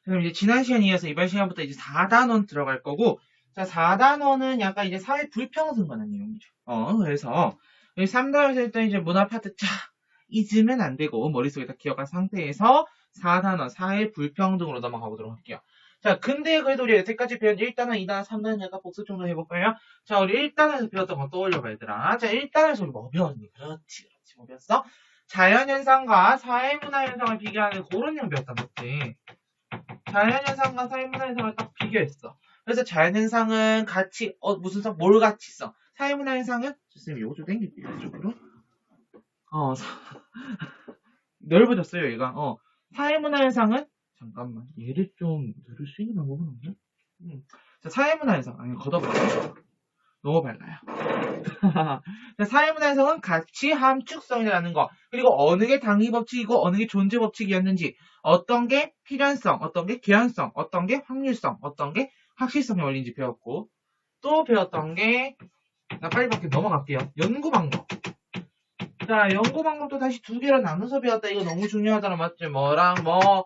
그럼 이제 지난 시간에 이어서 이번 시간부터 이제 4단원 들어갈 거고, 자, 4단원은 약간 이제 사회 불평등 관한 내용이죠. 그래서, 3단원에서 일단 이제 문화 파트 잊으면 안 되고, 머릿속에 다 기억한 상태에서 4단원, 사회 불평등으로 넘어가 보도록 할게요. 자, 근데 그래도 우리 여태까지 배운 1단원, 2단원, 3단원 약간 복습 정도 해볼까요? 자, 우리 1단원에서 배웠던 거 떠올려봐, 얘들아. 자, 1단원에서 우리 뭐 배웠니? 그렇지, 뭐 배웠어? 자연현상과 사회문화현상을 비교하는 그런 내용 배웠단 말이지. 자연현상과 사회문화현상을 딱 비교했어. 그래서 자연현상은 같이, 무슨 성, 뭘 같이 써? 사회문화현상은? 선생님, 요거 좀 당길게요, 이쪽으로. 넓어졌어요, 얘가. 사회문화현상은? 잠깐만, 얘를 좀 누를 수 있는 방법은 없나? 자, 사회문화현상. 아니, 걷어버려. 너무 밝아요. 자, 사회문화현상은 가치 함축성이라는 거. 그리고 어느 게 당위법칙이고 어느 게 존재법칙이었는지. 어떤 게 필연성, 어떤 게 개연성, 어떤 게 확률성, 어떤 게 확실성의 원리인지 배웠고. 또 배웠던 게, 나 빨리 밖에 넘어갈게요. 연구방법. 자, 연구방법도 다시 두 개로 나눠서 배웠다. 이거 너무 중요하잖아. 맞지? 뭐랑 뭐.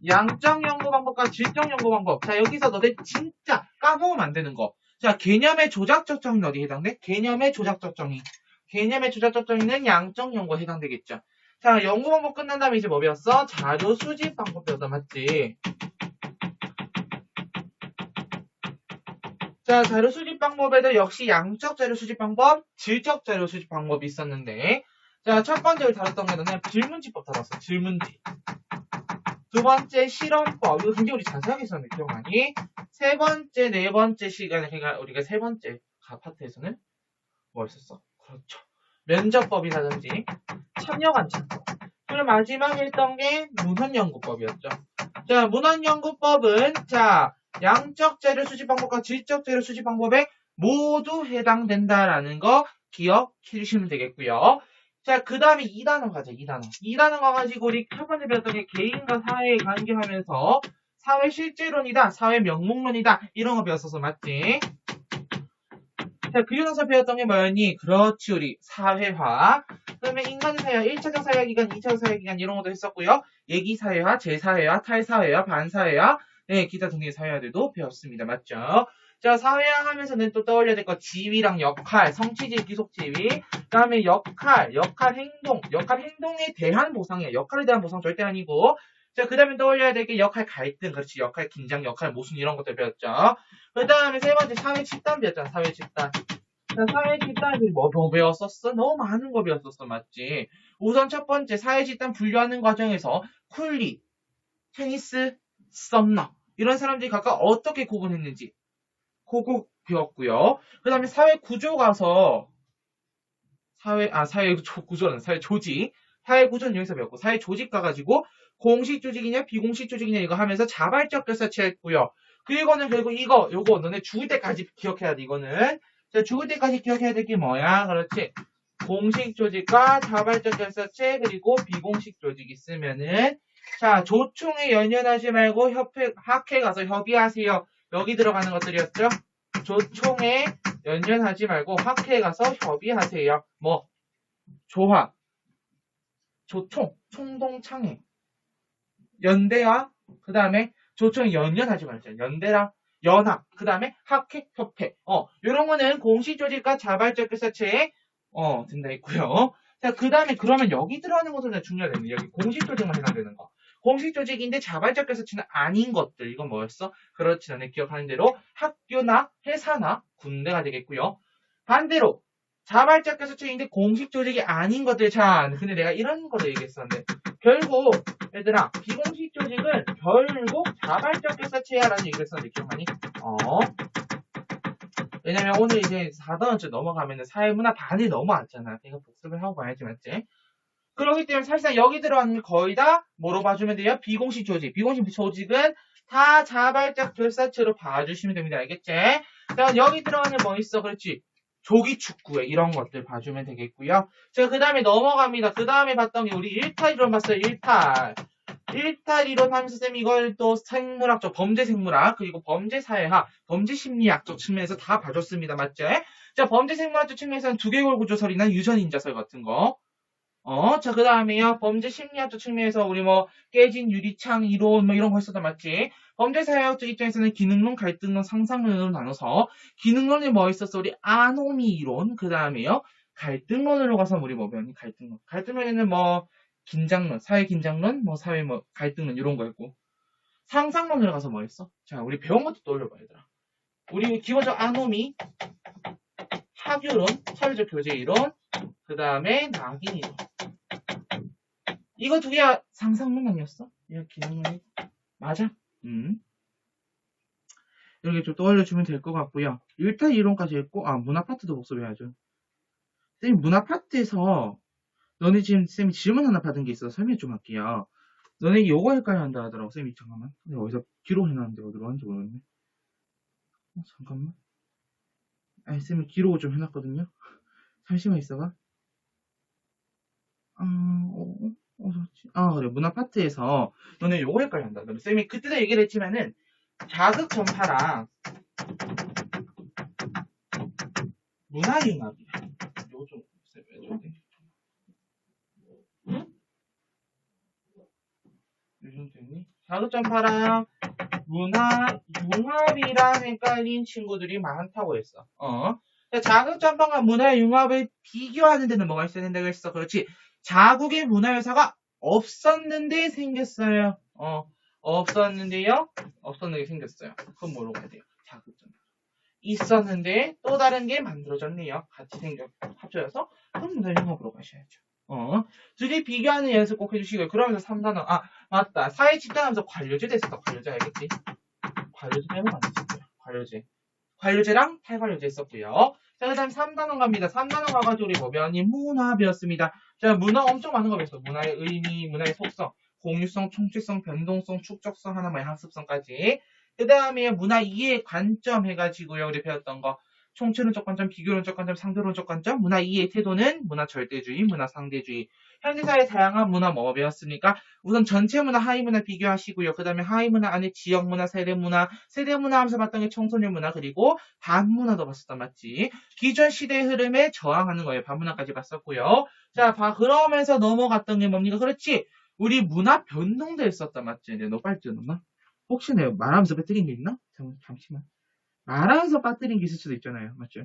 양적 연구방법과 질적 연구방법. 자, 여기서 너네 진짜 까먹으면 안 되는 거. 자, 개념의 조작적 정의는 어디에 해당돼? 개념의 조작적 정의. 개념의 조작적 정의는 양적 연구에 해당되겠죠. 자, 연구방법 끝난 다음에 이제 뭐 배웠어? 자료 수집 방법 배웠다. 맞지? 자, 자료 수집 방법에도 역시 양적 자료 수집 방법, 질적 자료 수집 방법이 있었는데, 자, 첫 번째로 다뤘던 게 너네 질문지법 다뤘어. 질문지. 두 번째 실험법. 이거 굉장히 우리 자세하게 썼는데 기억나니? 세 번째, 네 번째 시간에 그러니까 우리가 세 번째 파트에서는 뭐 했었어? 그렇죠. 면접법이라든지 참여관찰법. 그리고 마지막에 했던 게 문헌연구법이었죠. 자, 문헌연구법은 자, 양적 자료 수집 방법과 질적 자료 수집 방법에 모두 해당된다라는 거 기억해 주시면 되겠고요. 자, 그 다음에 2단원 가자, 2단원. 2단원 가가지고 우리 첫 번째 배웠던 게 개인과 사회에 관계하면서 사회 실제론이다, 사회 명목론이다, 이런 거 배웠어서 맞지? 자, 그리고 나서 배웠던 게 뭐였니? 그렇지, 우리 사회화. 그 다음에 인간사회화, 1차적 사회기관, 2차적 사회기관 이런 것도 했었고요. 얘기사회화, 제사회화, 탈사회화, 반사회화, 네, 기타 등의 사회화들도 배웠습니다. 맞죠? 자, 사회화 하면서는 또 떠올려야 될 거 지위랑 역할, 성취지, 기속지위. 그 다음에 역할 행동에 대한 보상이에요. 역할에 대한 보상 절대 아니고. 자, 그 다음에 떠올려야 될 게 역할 갈등, 그렇지, 역할 긴장, 역할 모순 이런 것들 배웠죠. 그 다음에 세 번째 사회 집단 배웠잖아, 사회 집단. 자, 사회 집단이 뭐 배웠었어? 너무 많은 거 배웠었어, 맞지? 우선 첫 번째 사회 집단 분류하는 과정에서 쿨리, 테니스, 썸너 이런 사람들이 각각 어떻게 구분했는지 그거 배웠고요. 그 다음에 사회 구조 가서 사회 구조는 사회 조직. 사회 구조는 여기서 배웠고, 사회 조직 가가지고, 공식 조직이냐, 비공식 조직이냐, 이거 하면서 자발적 결사체 했고요. 그리고는 결국 요거, 너네 죽을 때까지 기억해야 돼, 이거는. 자, 죽을 때까지 기억해야 될 게 뭐야? 그렇지. 공식 조직과 자발적 결사체, 그리고 비공식 조직 있으면은, 자, 조총에 연연하지 말고 학회 가서 협의하세요. 여기 들어가는 것들이었죠? 조총에 연연하지 말고 학회에 가서 협의하세요. 뭐 조합, 조총, 총동창회, 연대와 그 다음에 조총에 연연하지 말자. 연대랑 연합, 그 다음에 학회, 협회. 요런 거는 공식 조직과 자발적 교사체에 든다 있고요. 자, 그 다음에 그러면 여기 들어가는 것은 중요하겠네. 여기 공식 조직만 해당되는 거. 공식 조직인데 자발적 교사체는 아닌 것들. 이건 뭐였어? 그렇지 않네. 기억하는 대로 학교나 회사나 군대가 되겠고요. 반대로 자발적 교사체인데 공식 조직이 아닌 것들. 자, 근데 내가 이런 거를 얘기했었는데 결국 얘들아 비공식 조직은 결국 자발적 교사체야라는 얘기를 했었는데 기억하니? 왜냐면 오늘 이제 4단원째 넘어가면은 사회문화 반이 넘어왔잖아. 내가 복습을 하고 가야지, 맞지? 그렇기 때문에 사실상 여기 들어가는 게 거의 다 뭐로 봐주면 돼요? 비공식 조직. 비공식 조직은 다 자발적 결사체로 봐주시면 됩니다. 알겠지? 자, 여기 들어가는 뭐 있어? 그렇지? 조기 축구회 이런 것들 봐주면 되겠고요. 자, 그 다음에 넘어갑니다. 그 다음에 봤던 게 우리 일탈 이론 봤어요. 일탈 이론 하면서 쌤 이걸 또 생물학적, 범죄 생물학, 그리고 범죄 사회학, 범죄 심리학적 측면에서 다 봐줬습니다. 맞죠? 자, 범죄 생물학적 측면에서는 두개골 구조설이나 유전 인자설 같은 거. 자, 그 다음에요. 범죄 심리학적 측면에서 우리 뭐, 깨진 유리창 이론 뭐 이런 거 했었단 맞지? 범죄 사회학적 입장에서는 기능론, 갈등론, 상상론으로 나눠서, 기능론에 뭐 있었어? 우리 아노미 이론, 그 다음에요. 갈등론으로 가서 우리 뭐 배웠니? 갈등론. 갈등론에는 뭐, 긴장론, 사회 긴장론, 뭐, 사회 뭐, 갈등론 이런 거였고. 상상론으로 가서 뭐 했어? 자, 우리 배운 것도 떠올려봐, 얘들아. 우리 기본적 아노미, 사교론, 사회적 교제 이론, 그 다음에 낙인 이론. 이거 두 개가 상상론 아니었어? 이거 기능론 맞아? 이렇게 좀 떠올려주면 될 것 같고요. 1타 이론까지 했고, 문화 파트도 복습해야죠. 쌤이 문화 파트에서 너네 지금 쌤이 질문 하나 받은 게 있어서 설명 좀 할게요. 너네 요거 할까요? 한다 하더라고. 쌤이 잠깐만. 내가 어디서 기록해놨는데 어디로 왔는지 모르겠네. 잠깐만. 쌤이 기록을 좀 해놨거든요. 잠시만 있어봐. 그래. 문화 파트에서 너네 요거 할까요? 한다. 쌤이 그때도 얘기를 했지만은 자극 전파랑 문화융합이야. 요거 좀 해줘야 돼. 요즘 됐니? 자극 전파랑 문화융합이랑 헷갈린 친구들이 많다고 했어. 자극 전파가 문화융합을 비교하는 데는 뭐가 있어야 된다고 했어. 그렇지. 자국의 문화유사가 없었는데 생겼어요. 없었는데요? 없었는데 생겼어요. 그럼 뭐로 가야 돼요? 자극 전파. 있었는데 또 다른 게 만들어졌네요. 같이 합쳐져서 그럼 문화융합으로 가셔야죠. 둘이 비교하는 연습 꼭 해주시고요. 그러면서 3단원. 맞다. 사회 집단하면서 관료제 됐었다. 관료제 알겠지? 관료제 빼면 안 되지. 관료제. 관료제랑 탈관료제 했었고요. 자, 그 다음 3단원 갑니다. 3단원 가가지고 우리 뭐 배웠니? 문화 배웠습니다. 자, 문화 엄청 많은 거 배웠어. 문화의 의미, 문화의 속성, 공유성, 총칙성, 변동성, 축적성, 하나만의 학습성까지. 그 다음에 문화 이해의 관점 해가지고요. 우리 배웠던 거. 총체론적 관점, 비교론적 관점, 상대론적 관점, 문화 이해의 태도는 문화 절대주의, 문화 상대주의. 현대사의 다양한 문화 뭐 배웠습니까? 우선 전체 문화, 하위 문화 비교하시고요. 그 다음에 하위 문화 안에 지역 문화, 세대 문화 하면서 봤던 게 청소년 문화, 그리고 반문화도 봤었단 맞지? 기존 시대의 흐름에 저항하는 거예요. 반문화까지 봤었고요. 자, 그러면서 넘어갔던 게 뭡니까? 그렇지. 우리 문화 변동도 했었단 맞지? 너 빨리 뛰어넘나? 혹시 내가 말하면서 빠뜨린 게 있나? 잠시만. 말하면서 빠뜨린 게 있을 수도 있잖아요. 맞죠?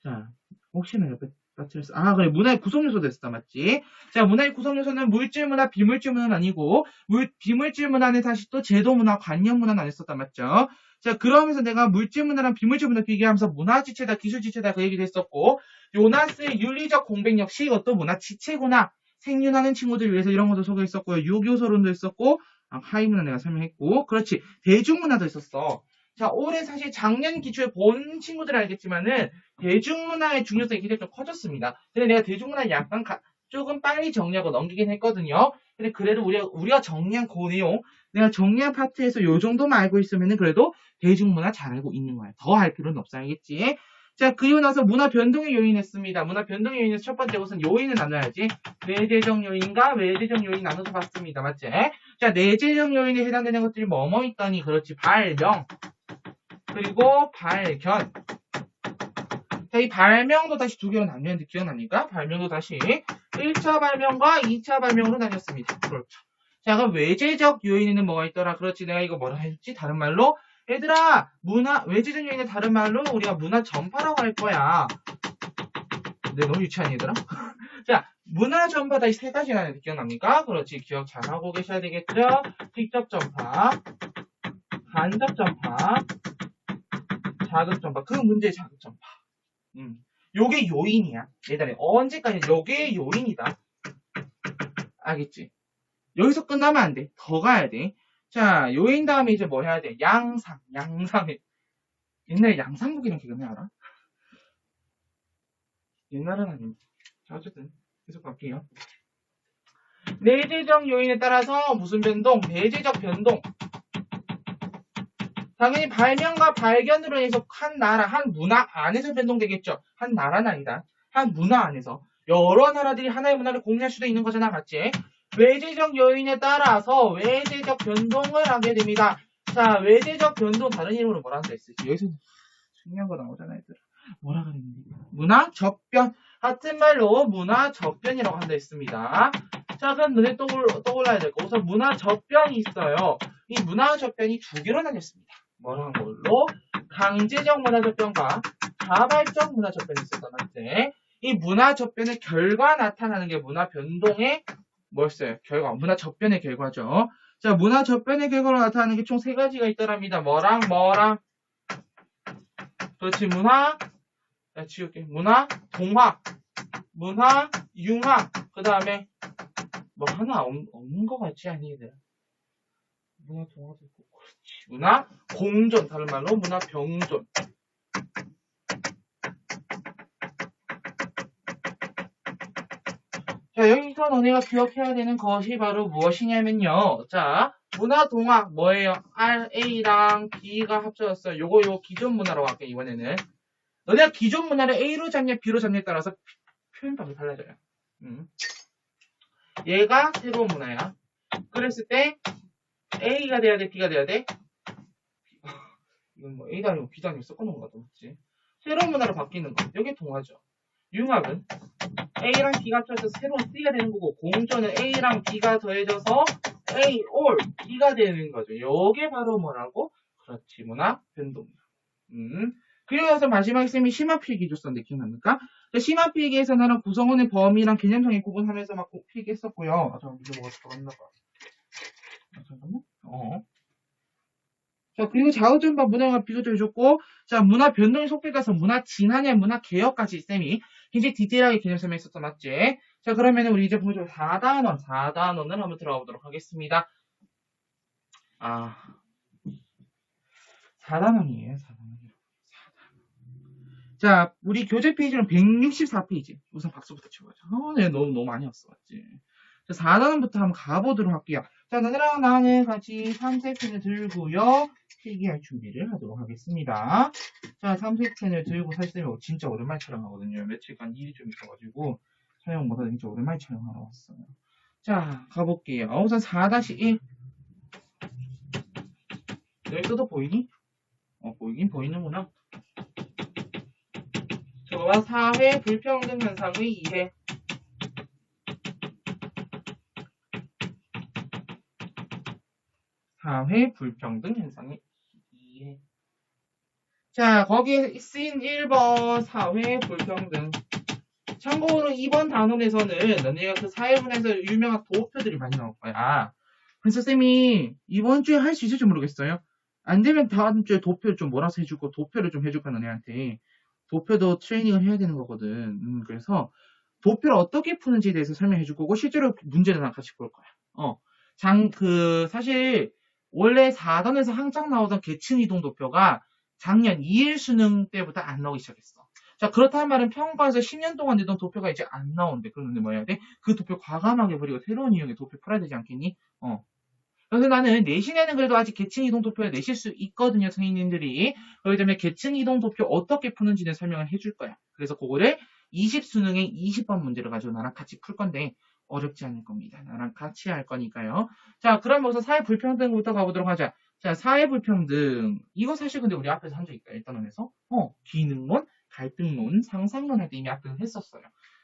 자, 혹시나 옆에 빠뜨렸어. 그래. 문화의 구성요소도 했었다. 맞지? 자, 문화의 구성요소는 물질 문화, 비물질 문화는 아니고, 비물질 문화는 다시 또 제도 문화, 관념 문화는 안 했었다. 맞죠? 자, 그러면서 내가 물질 문화랑 비물질 문화 비교하면서 문화 지체다, 기술 지체다 그 얘기도 했었고, 요나스의 윤리적 공백 역시 이것도 문화 지체구나. 생윤하는 친구들 위해서 이런 것도 소개했었고요. 유교소론도 했었고, 하위 문화 내가 설명했고, 그렇지. 대중문화도 있었어. 자, 올해 사실 작년 기초에 본 친구들은 알겠지만은 대중문화의 중요성이 굉장히 좀 커졌습니다. 근데 내가 대중문화 약간 조금 빨리 정리하고 넘기긴 했거든요. 근데 그래도 우리가 정리한 그 내용, 내가 정리한 파트에서 요 정도만 알고 있으면은 그래도 대중문화 잘 알고 있는 거야. 더 할 필요는 없어, 알겠지? 자, 그리고 나서 문화 변동의 요인 했습니다. 문화 변동의 요인에서 첫 번째 것은 요인을 나눠야지. 내재적 요인과 외재적 요인 나눠서 봤습니다. 맞지? 자, 내재적 요인에 해당되는 것들이 뭐뭐 있더니, 그렇지. 발명. 그리고 발견. 자, 이 발명도 다시 두 개로 나뉘었는데 기억납니까? 발명도 다시 1차 발명과 2차 발명으로 나뉘었습니다. 그렇죠. 자, 그럼 외재적 요인에는 뭐가 있더라? 그렇지. 내가 이거 뭐라 했지? 다른 말로? 얘들아, 외재적 요인의 다른 말로 우리가 문화 전파라고 할 거야. 근데 너무 유치한 얘들아? 자, 문화 전파 다시 세 가지 나뉘는데 기억납니까? 그렇지. 기억 잘하고 계셔야 되겠죠? 직접 전파, 간접 전파, 자극 전파. 그 문제의 자극 전파. 요게 요인이야. 얘들아, 언제까지 요게 요인이다. 알겠지? 여기서 끝나면 안 돼. 더 가야 돼. 자, 요인 다음에 이제 뭐 해야 돼? 양상에. 옛날에 양상국이란 개념이 알아? 옛날은 아닌데. 자, 어쨌든 계속 갈게요. 내재적 요인에 따라서 무슨 변동? 내재적 변동. 당연히 발명과 발견으로 인해서 한 나라, 한 문화 안에서 변동되겠죠. 한 나라는 아니다. 한 문화 안에서. 여러 나라들이 하나의 문화를 공유할 수도 있는 거잖아. 맞지? 외재적 요인에 따라서 외재적 변동을 하게 됩니다. 자, 외재적 변동 다른 이름으로 뭐라 한다 했을지. 여기서 중요한 거 나오잖아, 얘들아. 뭐라 그랬는데. 문화 접변. 같은 말로 문화접변이라고 한다 했습니다. 자, 그럼 눈에 떠올라야 될 거. 우선 문화접변이 있어요. 이 문화접변이 두 개로 나뉘었습니다. 뭐라는 걸로? 강제적 문화접변과 자발적 문화접변이 있었는데, 이 문화접변의 결과 나타나는 게 문화변동의 뭐였어요? 결과, 문화접변의 결과죠. 자, 문화접변의 결과로 나타나는 게 총 세 가지가 있더랍니다. 뭐랑? 그렇지, 지울게. 문화, 동화, 문화, 융화. 그 다음에, 뭐 하나 없는 것 같지, 아니들? 문화, 동화도 있고, 그렇지. 문화, 공존. 다른 말로, 문화, 병존. 자, 여기서 너네가 기억해야 되는 것이 바로 무엇이냐면요. 자, 문화, 동화, 뭐예요? R, A랑 B가 합쳐졌어요. 요거 기존 문화라고 할게요, 이번에는. 너네가 기존 문화를 A로 잡냐, B로 잡냐에 따라서 표현법이 달라져요. 얘가 새로운 문화야. 그랬을 때 A가 돼야 돼, B가 돼야 돼? 이건 뭐 A도 아니고 B도 아니고 섞어놓은 것 같아, 맞지? 새로운 문화로 바뀌는 거. 이게 동화죠. 융합은 A랑 B가 합쳐서 새로운 C가 되는 거고, 공존은 A랑 B가 더해져서 A, or B가 되는 거죠. 이게 바로 뭐라고? 그렇지, 문화 변동이야. 그리고 나서 마지막에 쌤이 심화 필기 줬었는데 기억납니까? 심화 필기에서 나는 구성원의 범위랑 개념성의 구분하면서 막 필기했었고요. 잠깐만, 이거 뭐가 들어갔나 봐. 잠깐만. 자, 그리고 좌우전반 문화가 비교도 해줬고, 자, 문화 변동의 속도에 따라서 문화 진화냐, 문화 개혁까지 쌤이 굉장히 디테일하게 개념 설명했었어, 맞지? 자, 그러면 우리 이제 본격적으로 4단원을 한번 들어가 보도록 하겠습니다. 4단원이에요, 4단원. 자, 우리 교재 페이지는 164페이지. 우선 박수부터 치고야죠. 네, 너무 많이 왔어, 맞지? 자, 4단원부터 한번 가보도록 할게요. 자, 너네랑 나는 같이 3색펜을 들고요. 필기할 준비를 하도록 하겠습니다. 자, 3색펜을 들고 사실 진짜 오랜만에 촬영하거든요. 며칠간 일이 좀 있어가지고 촬영 못하다 진짜 오랜만에 촬영하러 왔어요. 자, 가볼게요. 우선 4-1. 여기서도 보이니? 보이긴 보이는구나. 저와 사회 불평등 현상의 이해. 사회 불평등 현상의 이해. 자, 거기에 쓰인 1번 사회 불평등. 참고로 2번 단원에서는 너네가 그 사회분에서 유명한 도표들이 많이 나올 거야. 그래서 쌤이 이번 주에 할 수 있을지 모르겠어요. 안 되면 다음 주에 도표를 좀 몰아서 해주고 도표를 좀 해줄까 너네한테. 도표도 트레이닝을 해야 되는 거거든. 그래서 도표를 어떻게 푸는지에 대해서 설명해 줄 거고 실제로 문제를 난 같이 볼 거야. 사실 원래 4단에서 항상 나오던 계층 이동 도표가 작년 2일 수능 때부터 안 나오기 시작했어. 자, 그렇다는 말은 평가에서 10년 동안 내던 도표가 이제 안 나오는데, 그런데 뭐 해야 돼? 그 도표 과감하게 버리고 새로운 유형의 도표 풀어야 되지 않겠니? 그래서 나는 내신에는 그래도 아직 계층 이동 도표를 내실 수 있거든요, 선생님들이. 그렇기 때문에 계층 이동 도표 어떻게 푸는지는 설명을 해줄 거야. 그래서 그거를 20수능에 20번 문제를 가지고 나랑 같이 풀 건데, 어렵지 않을 겁니다. 나랑 같이 할 거니까요. 자, 그럼 여기서 사회 불평등부터 가보도록 하자. 자, 사회 불평등. 이거 사실 근데 우리 앞에서 한 적 있다. 1단원에서. 기능론, 갈등론, 상상론 할 때 이미 앞에서 했었어요.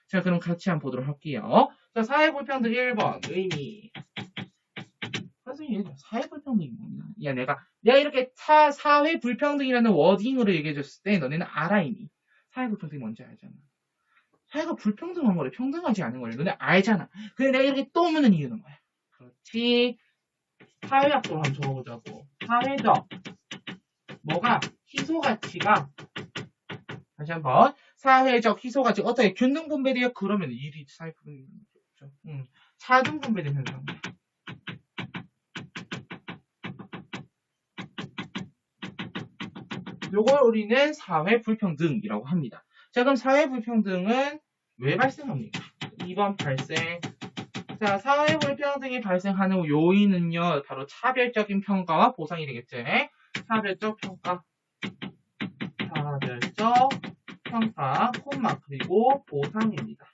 자, 그럼 같이 한번 보도록 할게요. 자, 사회 불평등 1번. 의미. 선생님, 사회 불평등이 뭐냐? 야, 내가 이렇게 사회 불평등이라는 워딩으로 얘기해줬을 때 너네는 알아, 이미. 사회 불평등이 뭔지 알잖아. 사회가 불평등한 거래. 평등하지 않은 거래. 너네 알잖아. 근데 내가 이렇게 또 묻는 이유는 뭐야? 그렇지. 사회학적으로 한번 적어보자고. 사회적. 뭐가? 희소가치가. 다시 한번. 사회적 희소가치. 어떻게 균등 분배돼요? 그러면 일이 사회 불평등이죠. 차등 분배된 현상이야. 요걸 우리는 사회 불평등이라고 합니다. 자, 그럼 사회 불평등은 왜 발생합니까? 2번 발생. 자, 사회 불평등이 발생하는 요인은요, 바로 차별적인 평가와 보상이 되겠지. 차별적 평가, 콤마, 그리고 보상입니다.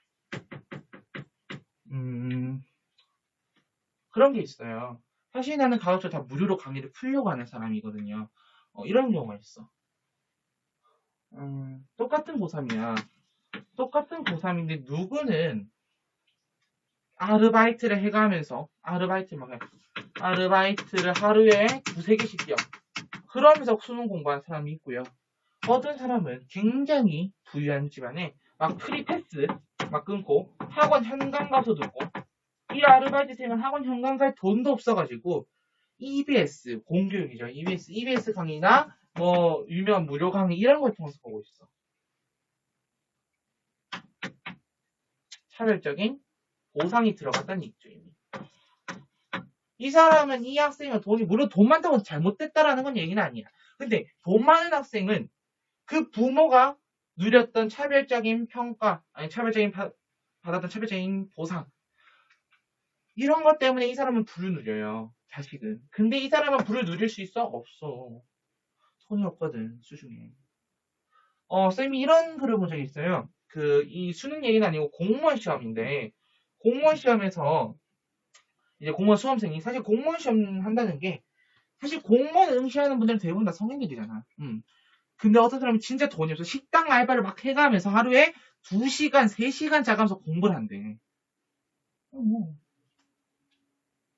그런 게 있어요. 사실 나는 가급적 다 무료로 강의를 풀려고 하는 사람이거든요. 이런 경우가 있어. 똑같은 고3이야. 똑같은 고3인데 누구는 아르바이트를 해가면서 아르바이트를 하루에 2-3개씩 뛰어. 그러면서 수능 공부하는 사람이 있고요. 어떤 사람은 굉장히 부유한 집안에 막 프리패스 막 끊고 학원 현강 가서 듣고 이 아르바이트생은 학원 현강 갈 돈도 없어가지고 EBS 공교육이죠. EBS 강의나 뭐 유명한 무료 강의 이런 걸 통해서 보고 있어. 차별적인 보상이 들어갔다는 얘기죠. 이미. 이 사람은 이 학생은 물론 돈 많다고 잘못됐다라는 건 얘기는 아니야. 근데 돈 많은 학생은 그 부모가 누렸던 차별적인 평가, 아니 받았던 차별적인 보상 이런 것 때문에 이 사람은 불을 누려요. 자식은. 근데 이 사람은 불을 누릴 수 있어? 없어. 돈이 없거든. 수중에. 쌤이 이런 글을 본 적이 있어요. 이 수능 얘기는 아니고 공무원 시험인데 공무원 시험에서 이제 공무원 수험생이 사실 공무원 시험 한다는 게 사실 공무원 응시하는 분들은 대부분 다 성인들이잖아. 근데 어떤 사람은 진짜 돈이 없어. 식당 알바를 막 해가면서 하루에 2시간, 3시간 자가면서 공부를 한대.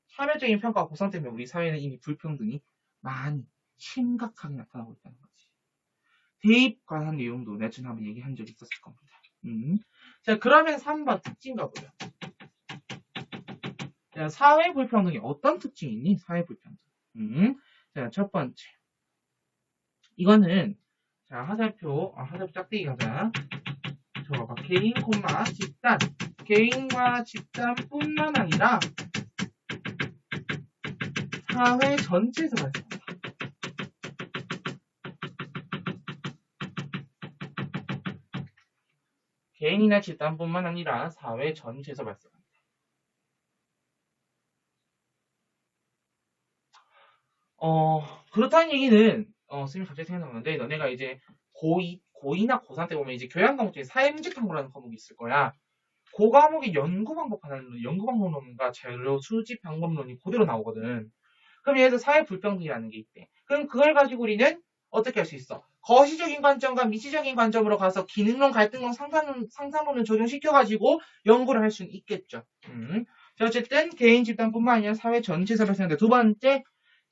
차별적인 평가와 보상 때문에 우리 사회는 이미 불평등이 많이 심각하게 나타나고 있다는 거지. 대입 관한 내용도 내가 전에 한번 얘기한 적이 있었을 겁니다. 자, 그러면 3번 특징 가보죠. 자, 사회 불평등이 어떤 특징이 있니? 사회 불평등. 자, 첫 번째. 이거는 자, 하살표 짝대기 가자. 저거 개인, 집단. 개인과 집단뿐만 아니라 사회 전체에서 발생한다. 개인이나 집단뿐만 아니라 사회 전체에서 발생한다. 그렇다는 얘기는 선생님 갑자기 생각나는데 너네가 이제 고2나 고3 때 보면 이제 교양 과목 중에 사회문제 탐구라는 과목이 있을 거야. 그 과목의 연구 방법론과 재료 수집 방법론이 그대로 나오거든. 그럼 얘에서 사회 불평등이라는 게 있대. 그럼 그걸 가지고 우리는 어떻게 할 수 있어? 거시적인 관점과 미시적인 관점으로 가서 기능론, 갈등론, 상상론을 적용시켜가지고 연구를 할 수는 있겠죠. 자, 어쨌든 개인 집단뿐만 아니라 사회 전체에서 발생한다. 두 번째,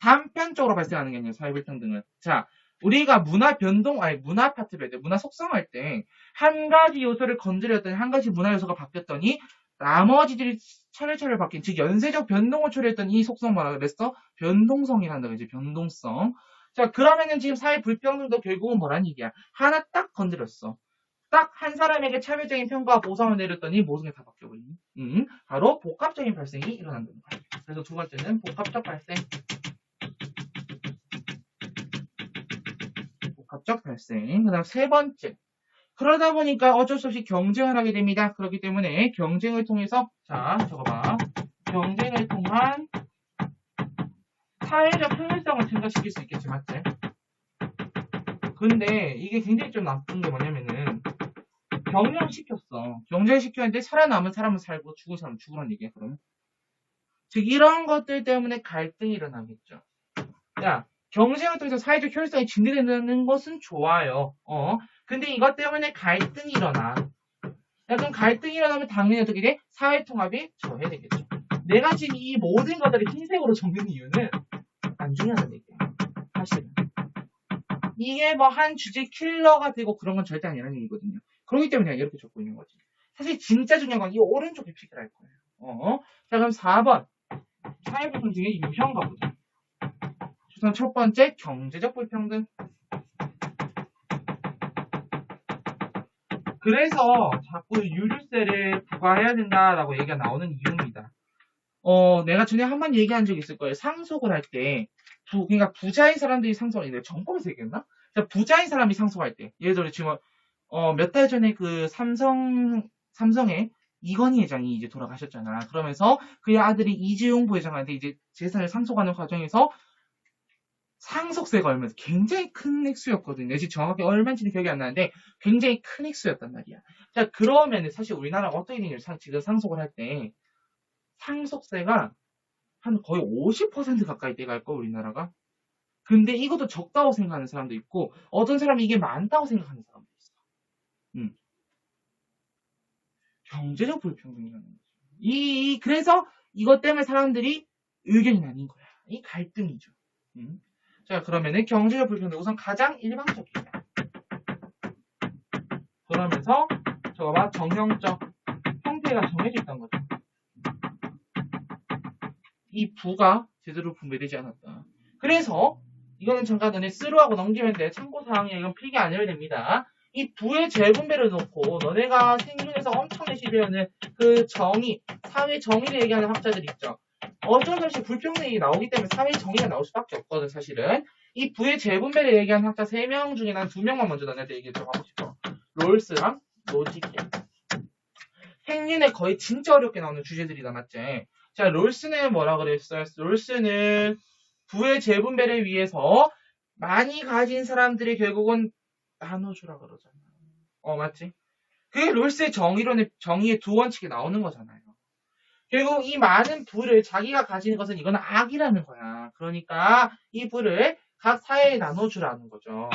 단편적으로 발생하는 게 아니라 사회 불평등은. 자, 우리가 문화 파트를 때, 문화 속성할 때, 한 가지 요소를 건드렸더니, 한 가지 문화 요소가 바뀌었더니, 나머지들이 차례차례 바뀐, 즉, 연쇄적 변동을 초래했던 이 속성 뭐라 그랬어? 변동성이란다, 그지? 변동성. 자, 그러면은 지금 사회 불평등도 결국은 뭐란 얘기야? 하나 딱 건드렸어. 딱 한 사람에게 차별적인 평가와 보상을 내렸더니 모든 게 다 바뀌어버리니. 바로 복합적인 발생이 일어난다는 거야. 그래서 두 번째는 복합적 발생. 그 다음 세 번째. 그러다 보니까 어쩔 수 없이 경쟁을 하게 됩니다. 그렇기 때문에 경쟁을 통해서, 자, 적어봐. 경쟁을 통한 사회적 효율성을 증가시킬 수 있겠지, 맞지? 근데 이게 굉장히 좀 나쁜 게 뭐냐면은, 경쟁시켰어. 경쟁시켰는데 살아남은 사람은 살고 죽은 사람은 죽으라는 얘기야, 그러면. 즉, 이런 것들 때문에 갈등이 일어나겠죠. 야, 경쟁을 통해서 사회적 효율성이 증대되는 것은 좋아요. 근데 이것 때문에 갈등이 일어나. 야, 그럼 갈등이 일어나면 당연히 어떻게 돼? 사회 통합이 저해야 되겠죠. 내가 지금 이 모든 것들을 흰색으로 적는 이유는 안 중요하다는 얘기야. 사실은. 이게 뭐 한 주제 킬러가 되고 그런 건 절대 아니라는 얘기거든요. 그렇기 때문에 내가 이렇게 적고 있는 거지. 사실 진짜 중요한 건 이 오른쪽에 픽을 할 거예요. 자, 그럼 4번. 사회 불평등의 유형과 보자. 우선 첫 번째, 경제적 불평등. 그래서 자꾸 유류세를 부과해야 된다라고 얘기가 나오는 이유입니다. 내가 전에 한번 얘기한 적이 있을 거예요. 상속을 할 때, 그러니까 부자인 사람들이 상속을 했는데 정법에서 얘기했나? 부자인 사람이 상속할 때, 예를 들어 지금 몇 달 전에 그 삼성의 이건희 회장이 이제 돌아가셨잖아. 그러면서 그의 아들이 이재용 부회장한테 이제 재산을 상속하는 과정에서 상속세가 얼마나 굉장히 큰 액수였거든요. 지금 정확히 얼마인지는 기억이 안 나는데 굉장히 큰 액수였단 말이야. 자, 그러면 사실 우리나라가 어떻게 되냐면 지금 상속을 할 때 상속세가 한 거의 50% 가까이 돼갈 거 우리나라가. 근데 이것도 적다고 생각하는 사람도 있고 어떤 사람이 이게 많다고 생각하는 사람도 있어. 경제적 불평등이라는 거죠. 그래서 이것 때문에 사람들이 의견이 나뉜 거야. 이 갈등이죠. 자, 그러면은 경제적 불평등 우선 가장 일방적이에요. 그러면서 저거 봐, 정형적 형태가 정해져 있다는 거죠. 이 부가 제대로 분배되지 않았다. 그래서 이거는 잠깐 너네 쓰루하고 넘기면 돼. 참고사항이야. 이건 필기 안 해도 됩니다. 이 부의 재분배를 놓고 너네가 생존에서 엄청 내시 배우는 그 정의, 사회 정의를 얘기하는 학자들 있죠. 어쩔 수 없이 불평등이 나오기 때문에 사회 정의가 나올 수밖에 없거든, 사실은. 이 부의 재분배를 얘기하는 학자 3명 중에 난 2명만 먼저 너네한테 얘기 좀 하고 싶어. 롤스랑 노지키야. 생리에 거의 진짜 어렵게 나오는 주제들이다, 맞지? 자, 롤스는 뭐라 그랬어요? 롤스는 부의 재분배를 위해서 많이 가진 사람들이 결국은 나눠주라 그러잖아. 맞지? 그게 롤스의 정의의 두 원칙이 나오는 거잖아요. 결국 이 많은 부를 자기가 가지는 것은 이건 악이라는 거야. 그러니까 이 부를 각 사회에 나눠주라는 거죠.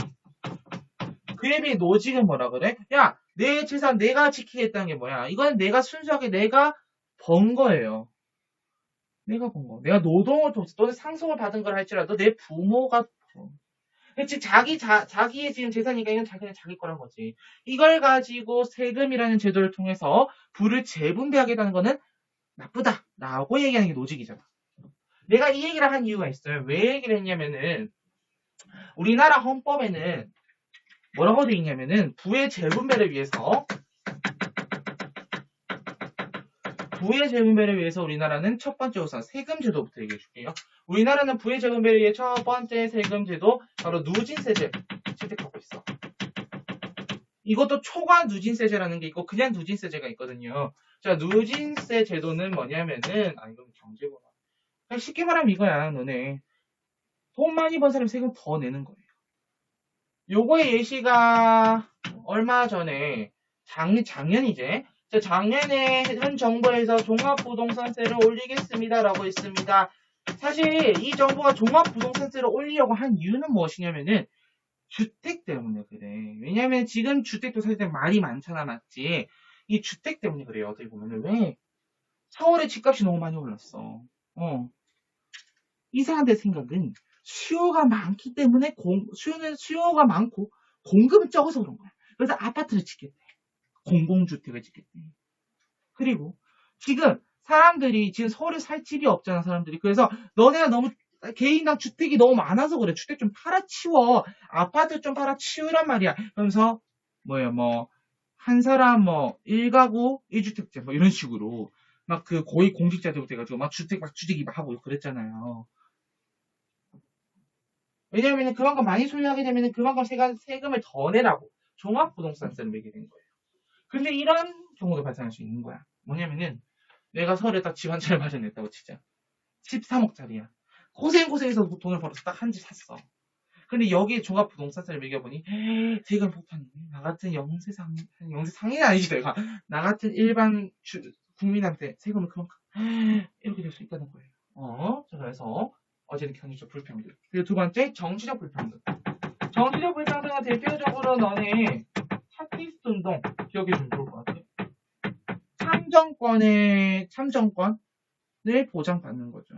그에 비해 노직은 뭐라 그래? 야, 내 재산 내가 지키겠다는 게 뭐야? 이건 내가 순수하게 내가 번 거예요. 내가 번 거. 내가 노동을 통해서 또는 상속을 받은 걸 할지라도 내 부모가 즉 자기의 지금 재산이니까 이건 자기 거란 거지. 이걸 가지고 세금이라는 제도를 통해서 부를 재분배하겠다는 거는 나쁘다라고 얘기하는 게 노직이잖아. 내가 이 얘기를 한 이유가 있어요. 왜 얘기를 했냐면은 우리나라 헌법에는 뭐라고 되어 있냐면은 부의 재분배를 위해서 우리나라는 첫 번째 우선 세금 제도부터 얘기해 줄게요. 우리나라는 부의 재분배를 위해 첫 번째 세금 제도 바로 누진세제 채택하고 있어. 이것도 초과 누진세제라는 게 있고 그냥 누진세제가 있거든요. 자, 누진세 제도는 뭐냐면은 이건 경제구나. 그냥 쉽게 말하면 이거야, 너네. 돈 많이 번 사람 세금 더 내는 거예요. 요거의 예시가 얼마 전에 작년이제. 작년에 현 정부에서 종합부동산세를 올리겠습니다라고 했습니다. 사실 이 정부가 종합부동산세를 올리려고 한 이유는 무엇이냐면은 주택 때문에 그래. 왜냐면 지금 주택도 사실 말이 많잖아, 맞지? 이 주택 때문에 그래요. 어떻게 보면은 왜? 서울의 집값이 너무 많이 올랐어. 이상한데 생각은 수요가 많기 때문에 수요가 많고 공급은 적어서 그런 거야. 그래서 아파트를 짓겠대. 공공주택을 짓겠대. 그리고 지금 사람들이 지금 서울에 살 집이 없잖아, 사람들이. 그래서 너네가 너무 개인당 주택이 너무 많아서 그래. 주택 좀 팔아치워. 아파트 좀 팔아치우란 말이야. 그러면서 한 사람 1가구 1주택제 이런 식으로 막 그 고위 공직자들부터 해가지고 막 주택 막 주택이 막 하고 그랬잖아요. 왜냐면 그만큼 많이 소유하게 되면 그만큼 세금을 더 내라고 종합부동산세를 매게 된 거예요. 근데 이런 경우도 발생할 수 있는 거야. 뭐냐면은 내가 서울에 딱 집 한 채를 마련했다고 치자. 13억짜리야. 고생해서 돈을 벌어서 딱 한 집 샀어. 근데 여기에 종합부동산세를 매겨보니 세금 폭탄이네. 나 같은 영세상인은 아니지 내가. 나 같은 일반 국민한테 세금을 그만큼 이렇게 될 수 있다는 거예요. 자, 그래서 어제는 경제적 불평등. 그리고 두 번째 정치적 불평등. 정치적 불평등은 대표적으로 너네 차티스트 운동 기억해주면 좋을 것 같아. 참정권을 보장받는 거죠.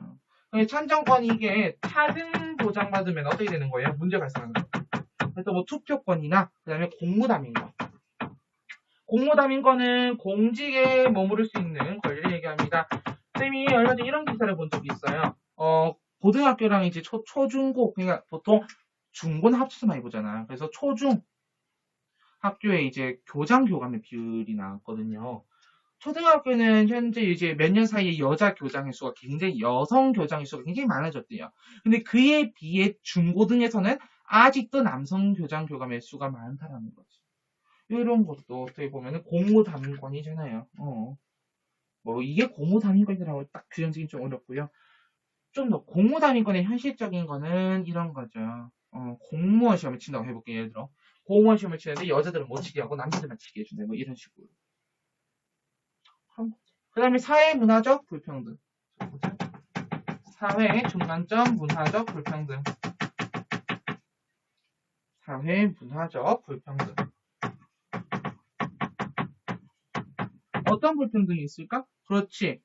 참정권이 이게 차등 보장받으면 어떻게 되는 거예요? 문제 발생하는 거예요. 그래서 투표권이나 그다음에 공무담인권. 공무담인권은 공직에 머무를 수 있는 권리를 얘기합니다. 쌤이 얼마 전에 이런 기사를 본 적이 있어요. 고등학교랑 이제 초중고, 그러니까 보통 중고는 합쳐서 많이 보잖아. 그래서 초중 학교에 이제 교장 교감의 비율이 나왔거든요. 초등학교는 현재 이제 몇 년 사이에 여성 교장의 수가 굉장히 많아졌대요. 근데 그에 비해 중고등에서는 아직도 남성 교장 교감의 수가 많다라는 거지. 이런 것도 어떻게 보면은 공무담임권이잖아요. 이게 공무담임권이라고 딱 규정짓기 좀 어렵고요. 좀 더 공무담임권의 현실적인 거는 이런 거죠. 공무원 시험을 친다고 해볼게요. 예를 들어 공무원 시험을 치는데 여자들은 못 치게 하고 남자들만 치게 해준다. 이런 식으로. 그 다음에 사회문화적 불평등. 사회 중간점 문화적 불평등. 사회 문화적 불평등. 어떤 불평등이 있을까? 그렇지.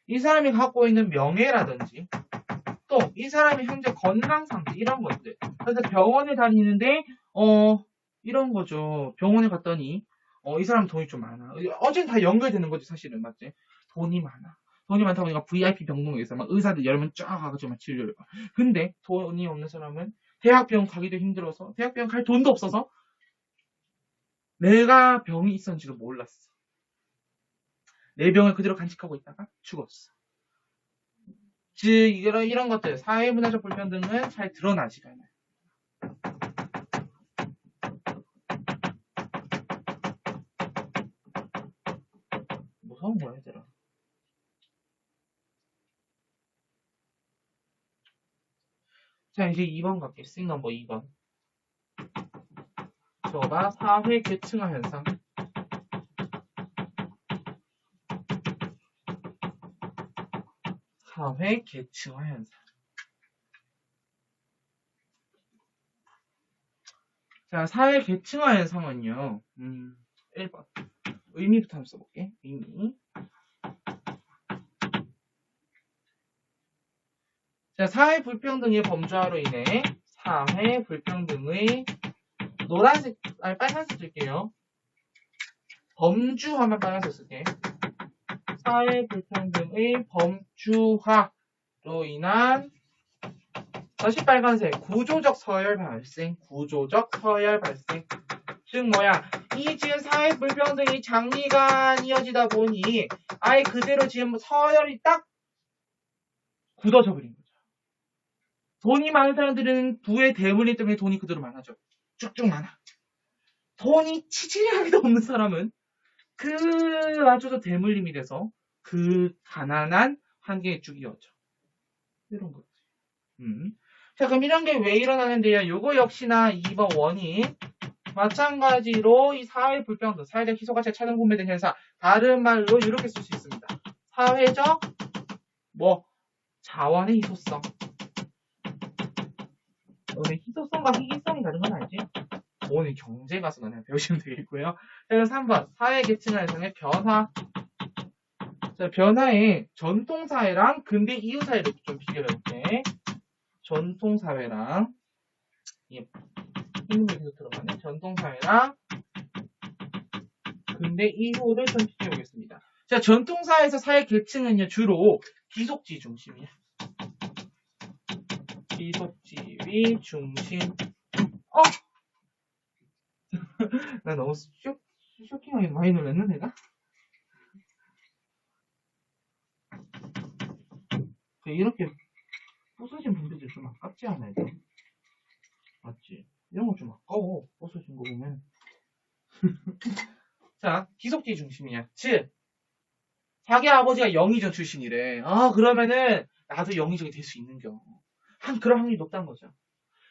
이 사람이 갖고 있는 명예라든지 또 이 사람이 현재 건강 상태 이런 것들. 그래서 병원에 다니는데 이런 거죠. 병원에 갔더니 이 사람 돈이 좀 많아. 어제는 다 연결되는 거지 사실은 맞지? 돈이 많아. 돈이 많다 보니까 VIP 병동에 있어. 막 의사들 여러 명 쫙 가가지고 막 진료를 봐. 근데 돈이 없는 사람은 대학병원 가기도 힘들어서 대학병원 갈 돈도 없어서 내가 병이 있었는지도 몰랐어. 내 병을 그대로 간직하고 있다가 죽었어. 즉 이런 것들 사회문화적 불평등은 잘 드러나지가 않아요. 무서운 거야 얘들아. 자 이제 2번 갈게. 씩 넘버 2번. 저가 사회 계층화 현상. 사회 계층화 현상. 자, 사회 계층화 현상은요. 1번. 의미부터 한번 써볼게. 의미. 자, 사회 불평등의 범주화로 인해 사회 불평등의 노란색, 아니 빨간색 쓸게요. 범주화만 빨간색 쓸게. 사회 불평등의 범주화로 인한 다시 빨간색 구조적 서열 발생. 구조적 서열 발생. 즉 뭐야? 이 지금 사회 불평등이 장기간 이어지다 보니 아예 그대로 지금 서열이 딱 굳어져 버린 거죠. 돈이 많은 사람들은 부의 대물림 때문에 돈이 그대로 많아져. 쭉쭉 많아. 돈이 치질하게도 없는 사람은 그마저도 대물림이 돼서 그 가난한 한계에 쭉 이어져. 이런 거지. 자, 그럼 이런 게 왜 일어나는데요? 요거 역시나 2번 원인. 마찬가지로 이 사회 불평등, 사회적 희소가치가 차등 분배된 현상. 다른 말로 이렇게 쓸 수 있습니다. 사회적 자원의 희소성. 오늘 희소성과 희귀성이 다른 건 알지? 오늘 경제 가서 너네 배우시면 되겠고요. 그래서 3번 사회 계층 현상의 변화. 자, 변화의 전통사회랑 근대 이후사회를 좀 비교해볼게. 전통사회랑 힘을 계속 들어가네. 전통사회랑 근대 이후를 좀 비교해보겠습니다. 자, 전통사회에서 사회 계층은요 주로 귀속지 중심이야. 귀속지위 중심. 나 너무 쇼킹하게 많이 놀랐나 내가? 이렇게 부서진 분들이 좀 아깝지 않아요? 맞지? 이런 거 좀 아까워. 부서진 거 보면. 자, 귀속지 중심이야. 즉 자기 아버지가 영의정 출신이래. 그러면은 나도 영의정이 될 수 있는 경우. 그런 확률이 높다는 거죠.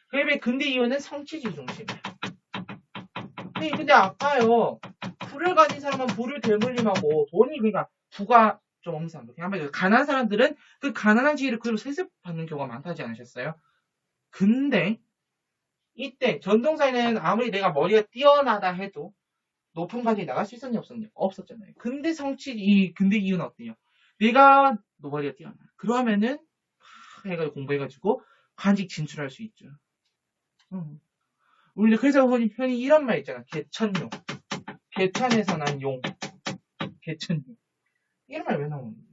그다음에 근대 이후는 성취지 중심이야. 근데 아까요. 부를 가진 사람은 부를 대물림하고 돈이 그러니까 부가 좀 없는 사람들. 한마디로 가난한 사람들은 그 가난한 지위를 그대로 세습받는 경우가 많다지 않으셨어요? 근데 이때 전통사회는 아무리 내가 머리가 뛰어나다 해도 높은 관직에 나갈 수 있었냐 없었냐? 없었잖아요. 근데 근데 이유는 어때요? 내가 머리가 뛰어나. 그러면은 해가지고 공부해가지고 관직 진출할 수 있죠. 우리 그래서 흔히 이런 말 있잖아. 개천용. 개천에서 난 용. 개천용. 이런 말 왜 나오는 거야?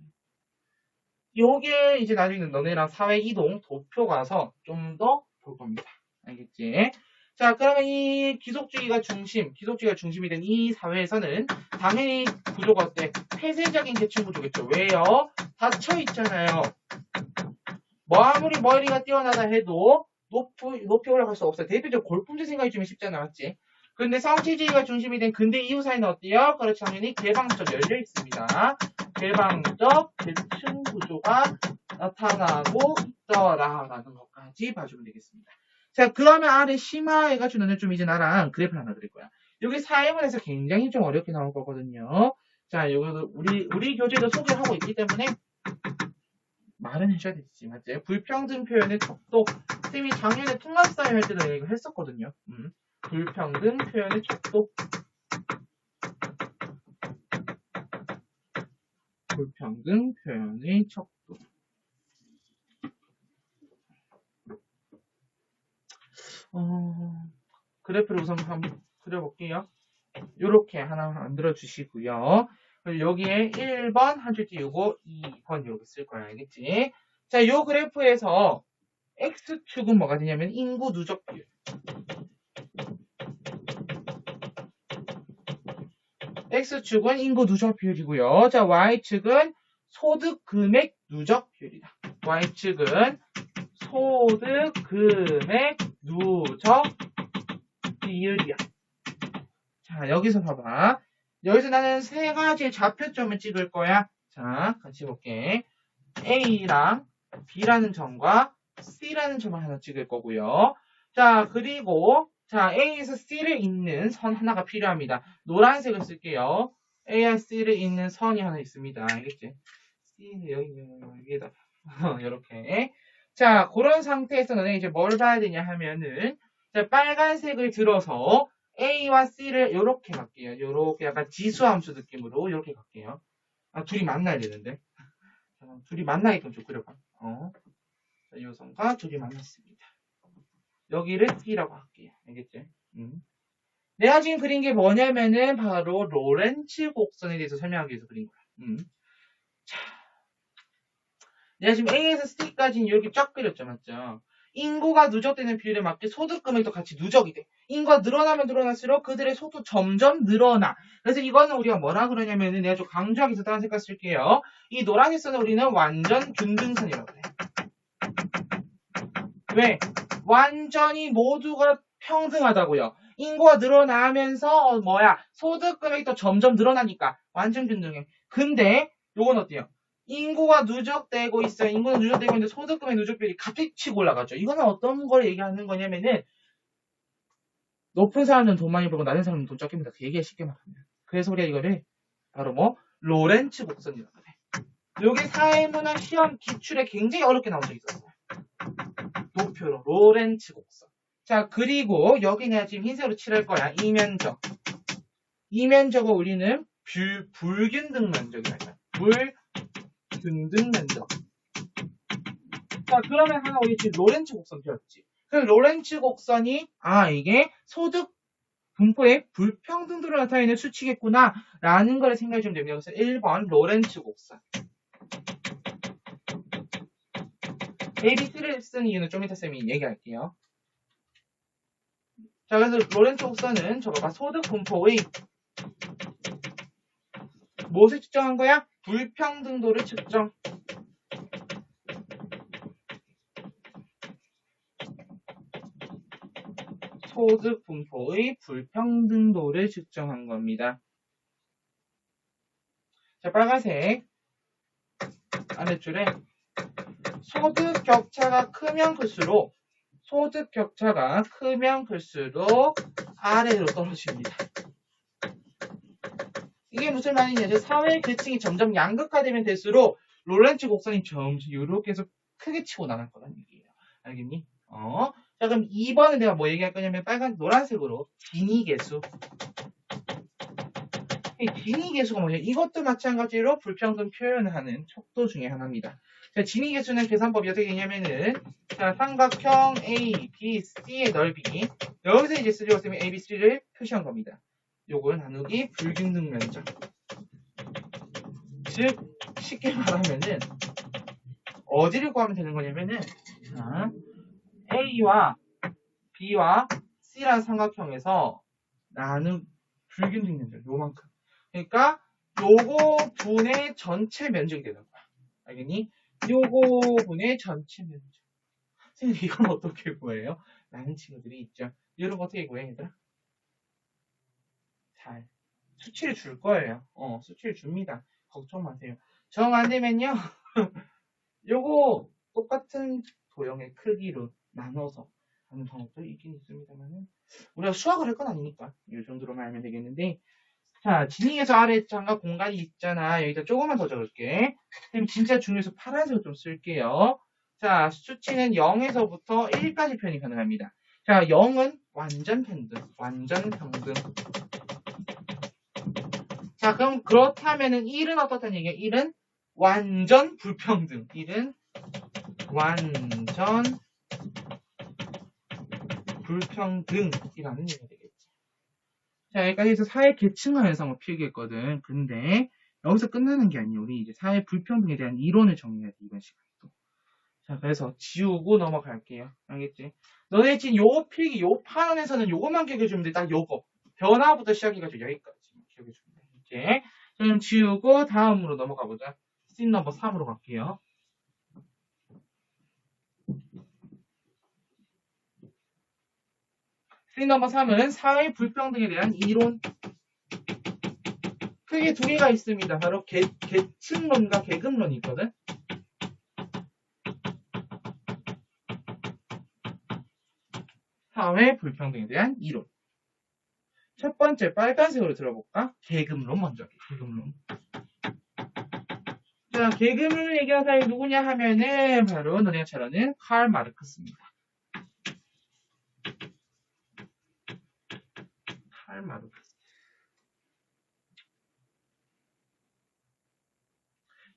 요게 이제 나중에 너네랑 사회 이동 도표 가서 좀 더 볼 겁니다. 알겠지? 자, 그러면 이 귀속주의가 중심이 된 이 사회에서는 당연히 구조가 어때? 폐쇄적인 계층 구조겠죠. 왜요? 닫혀 있잖아요. 아무리 머리가 뛰어나다 해도 높이 올라갈 수 없어요. 대표적으로 골품제 생각이 좀 쉽잖아, 맞지? 근데 성취주의가 중심이 된 근대 이후 사회는 어때요? 그렇죠. 당연히 개방적 열려 있습니다. 개방적 계층 구조가 나타나고 있더라라는 것까지 봐주면 되겠습니다. 자, 그러면 아래 심화해가지고 너네 좀 이제 나랑 그래프를 하나 그릴 거야. 여기 사회문에서 굉장히 좀 어렵게 나올 거거든요. 자, 여기도 우리 교재도 소개를 하고 있기 때문에 말은 해줘야 되지, 맞지? 불평등 표현의 척도. 쌤이 작년에 통합사회 할 때도 이거 했었거든요. 불평등 표현의 척도. 불평등 표현의 척도. 그래프를 우선 한번 그려볼게요. 요렇게 하나 만들어 주시고요. 그리고 여기에 1번 한 줄 띄우고 2번 이렇게 쓸 거야. 알겠지? 자, 요 그래프에서 X축은 뭐가 되냐면 인구 누적 비율. X축은 인구 누적 비율이고요. 자, Y축은 소득 금액 누적 비율이다. Y축은 소득 금액 누적 비율이야. 자, 여기서 봐봐. 여기서 나는 세 가지 좌표점을 찍을 거야. 자, 같이 볼게. A랑 B라는 점과 C라는 점을 하나 찍을 거고요. 자, 그리고 자, A에서 C를 잇는 선 하나가 필요합니다. 노란색을 쓸게요. A와 C를 잇는 선이 하나 있습니다. 알겠지? C 여기에다 이렇게. 자, 그런 상태에서 너네 이제 뭘 봐야 되냐 하면은 자, 빨간색을 들어서 A와 C를 이렇게 갈게요. 이렇게 약간 지수함수 느낌으로 이렇게 갈게요. 아, 둘이 만나야 되는데. 둘이 만나게끔 좀 그려봐. 자, 이 선과 둘이 만났습니다. 여기를 B라고 할게요. 알겠지? 내가 지금 그린 게 뭐냐면은 바로 로렌츠 곡선에 대해서 설명하기 위해서 그린 거야. 자, 내가 지금 A에서 C까지는 이렇게 쫙 그렸죠, 맞죠? 인구가 누적되는 비율에 맞게 소득 금액도 같이 누적이 돼. 인구가 늘어나면 늘어날수록 그들의 소득 점점 늘어나. 그래서 이거는 우리가 뭐라 그러냐면은 내가 좀 강조하기 위해서 다른 색깔 쓸게요. 이 노란색 선을 우리는 완전 균등선이라고 해. 왜? 완전히 모두가 평등하다고요. 인구가 늘어나면서 소득 금액도 점점 늘어나니까 완전 균등해. 근데 요건 어때요? 인구가 누적되고 있어요. 인구는 누적되고 있는데 소득 금액 누적 비율이 갑자기 치고 올라가죠. 이거는 어떤 걸 얘기하는 거냐면은 높은 사람은 돈 많이 벌고 낮은 사람은 돈 적게 봅니다. 그 얘기가 쉽게 말하면. 그래서 우리가 이거를 바로 로렌츠 곡선이라고 해. 요게 사회문화 시험 기출에 굉장히 어렵게 나온 적이 있었어요. 도표로 로렌츠 곡선. 자, 그리고 여기 내가 지금 흰색으로 칠할 거야. 이 면적을 우리는 불균등 면적이랄까. 불균등 면적. 자, 그러면 하나 우리 지금 로렌츠 곡선 배웠지. 그럼 로렌츠 곡선이 이게 소득 분포의 불평등도를 나타내는 수치겠구나 라는 걸 생각해 주면 됩니다. 그래서 1번 로렌츠 곡선. ABC를 쓴 이유는 좀 이따 쌤이 얘기할게요. 자, 그래서 로렌츠 곡선은 저거 소득 분포의 무엇을 측정한 거야? 불평등도를 측정. 소득 분포의 불평등도를 측정한 겁니다. 자, 빨간색 아랫줄에 소득 격차가 크면 클수록 아래로 떨어집니다. 이게 무슨 말이냐? 사회 계층이 점점 양극화되면 될수록 로렌츠 곡선이 점점 이렇게 해서 크게 치고 나갈 거란 얘기예요. 알겠니? 자, 그럼 2번은 내가 뭐 얘기할 거냐면 노란색으로 기니계수. 이 기니계수가 뭐냐? 이것도 마찬가지로 불평등 표현을 하는 척도 중에 하나입니다. 자, 기니계수는 계산법이 어떻게 되냐면은 자, 삼각형 A, B, C의 넓이. 여기서 이제 쓰려고 쓰면 A, B, C를 표시한 겁니다. 요걸 나누기 불균등 면적. 즉, 쉽게 말하면은 어디를 구하면 되는 거냐면은 A와 B와 C라는 삼각형에서 불균등 면적 요만큼. 그러니까 요거 분의 전체 면적이 되는 거야. 알겠니? 요거 분의 전체 면적. 선생님 이건 어떻게 구해요? 라는 친구들이 있죠. 이런 거 어떻게 구해 얘들아? 잘 수치를 줄 거예요. 수치를 줍니다. 걱정 마세요. 정 안 되면요. 요거 똑같은 도형의 크기로 나눠서 하는 방법도 있긴 있습니다만은 우리가 수학을 할 건 아니니까 이 정도로만 알면 되겠는데 자, 진행에서 아래 장과 공간이 있잖아. 여기다 조금만 더 적을게. 선생님 진짜 중요해서 파란색을 좀 쓸게요. 자, 수치는 0에서부터 1까지 표현이 가능합니다. 자, 0은 완전 평등. 자, 그럼 그렇다면은 1은 어떻다는 얘기야? 1은 완전 불평등. 1은 완전 불평등이라는 얘기가 되겠지. 자, 여기까지 해서 사회 계층화 현상을 필기했거든. 근데 여기서 끝나는 게 아니에요. 우리 이제 사회 불평등에 대한 이론을 정리해야 돼, 이번 시간에도. 자, 그래서 지우고 넘어갈게요. 알겠지? 너네 지금 요 필기, 요 판원에서는 요것만 기억해주면 돼. 딱 요거. 변화부터 시작해가지고 여기까지 기억해주면 돼. 이제 그럼 지우고 다음으로 넘어가 보자. 씬 넘버 3으로 갈게요. 씬 넘버 3은 사회 불평등에 대한 이론. 크게 두 개가 있습니다. 바로 계층론과 계급론이 있거든. 사회 불평등에 대한 이론. 첫 번째 빨간색으로 들어볼까? 계급론 먼저. 계급론. 자, 계급론을 얘기한 사람이 누구냐 하면은 바로 너네가 잘 아는 칼 마르크스입니다. 칼 마르크스.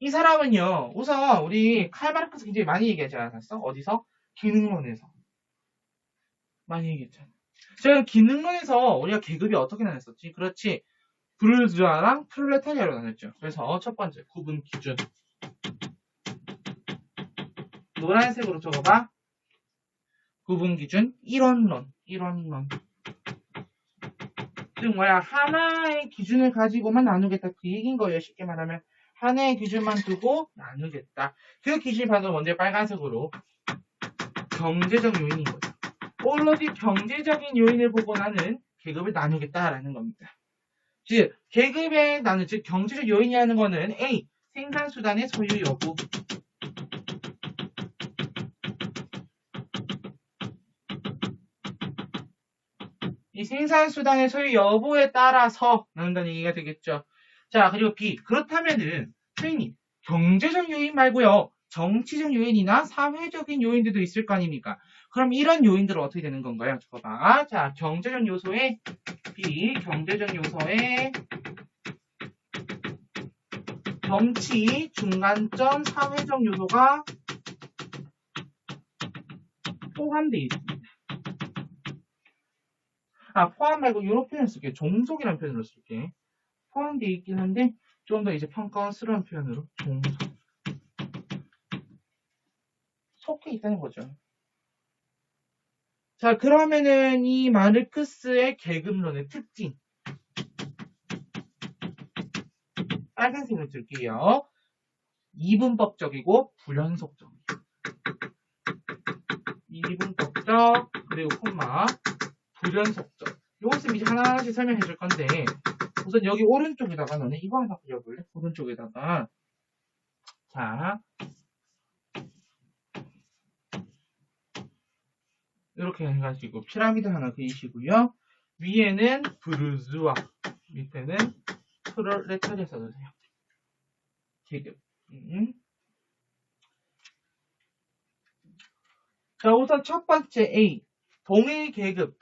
이 사람은요, 우선 우리 칼 마르크스 굉장히 많이 얘기하지 않았어? 어디서? 기능론에서. 많이 얘기했잖아. 제가 기능론에서 우리가 계급이 어떻게 나눴었지? 그렇지. 부르주아랑 프롤레타리아로 나눴죠. 그래서 첫 번째 구분 기준. 노란색으로 적어봐. 구분 기준 1원론. 즉 뭐야? 하나의 기준을 가지고만 나누겠다. 그 얘기인 거예요. 쉽게 말하면 하나의 기준만 두고 나누겠다. 그 기준이 바로 먼저 빨간색으로 경제적 요인인 거죠. 오로지 경제적인 요인을 보고 나는 계급을 나누겠다라는 겁니다. 즉 계급의 나누 즉 경제적 요인이라는 거는 A. 생산수단의 소유 여부. 이 생산수단의 소유 여부에 따라서 나눈다는 얘기가 되겠죠. 자, 그리고 B. 그렇다면은 선생님 경제적 요인 말고요. 정치적 요인이나 사회적인 요인들도 있을 거 아닙니까? 그럼 이런 요인들은 어떻게 되는 건가요? 봐봐. 자, 경제적 요소에 B. 경제적 요소에 정치, 중간점, 사회적 요소가 포함되어 있습니다. 포함 말고 이런 표현을 쓸게요. 종속이라는 표현으로 쓸게. 포함되어 있긴 한데 좀 더 이제 평가스러운 표현으로 종속. 속해 있다는 거죠. 자, 그러면은 이 마르크스의 계급론의 특징. 빨간색으로 쓸게요. 이분법적이고 불연속적. 이분법적 그리고 콤마 불연속적. 요것을 이제 하나씩 설명해 줄 건데 우선 여기 오른쪽에다가 너네 이거 하나 그려볼래? 오른쪽에다가 자 이렇게 해가지고 피라미드 하나 그리시고요. 위에는 부르주아 밑에는 프롤레타리아 써주세요. 계급. 자, 우선 첫 번째 A. 동일 계급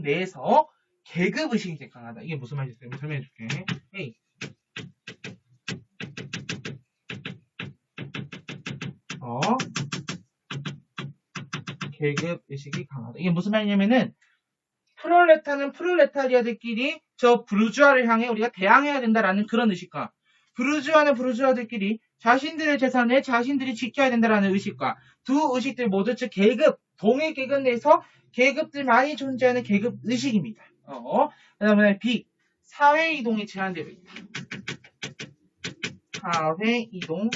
내에서 계급 의식이 되게 강하다. 이게 무슨 말인지 설명해 줄게. A. 계급 의식이 강하다. 이게 무슨 말이냐면은 프롤레타는 프롤레타리아들끼리 저 부르주아를 향해 우리가 대항해야 된다라는 그런 의식과 부르주아는 부르주아들끼리 자신들의 재산을 자신들이 지켜야 된다라는 의식과 두 의식들 모두 즉 계급, 동일 계급 내에서 계급들만이 존재하는 계급 의식입니다. 그 다음에 B. 사회이동이 제한되어 있다. 사회이동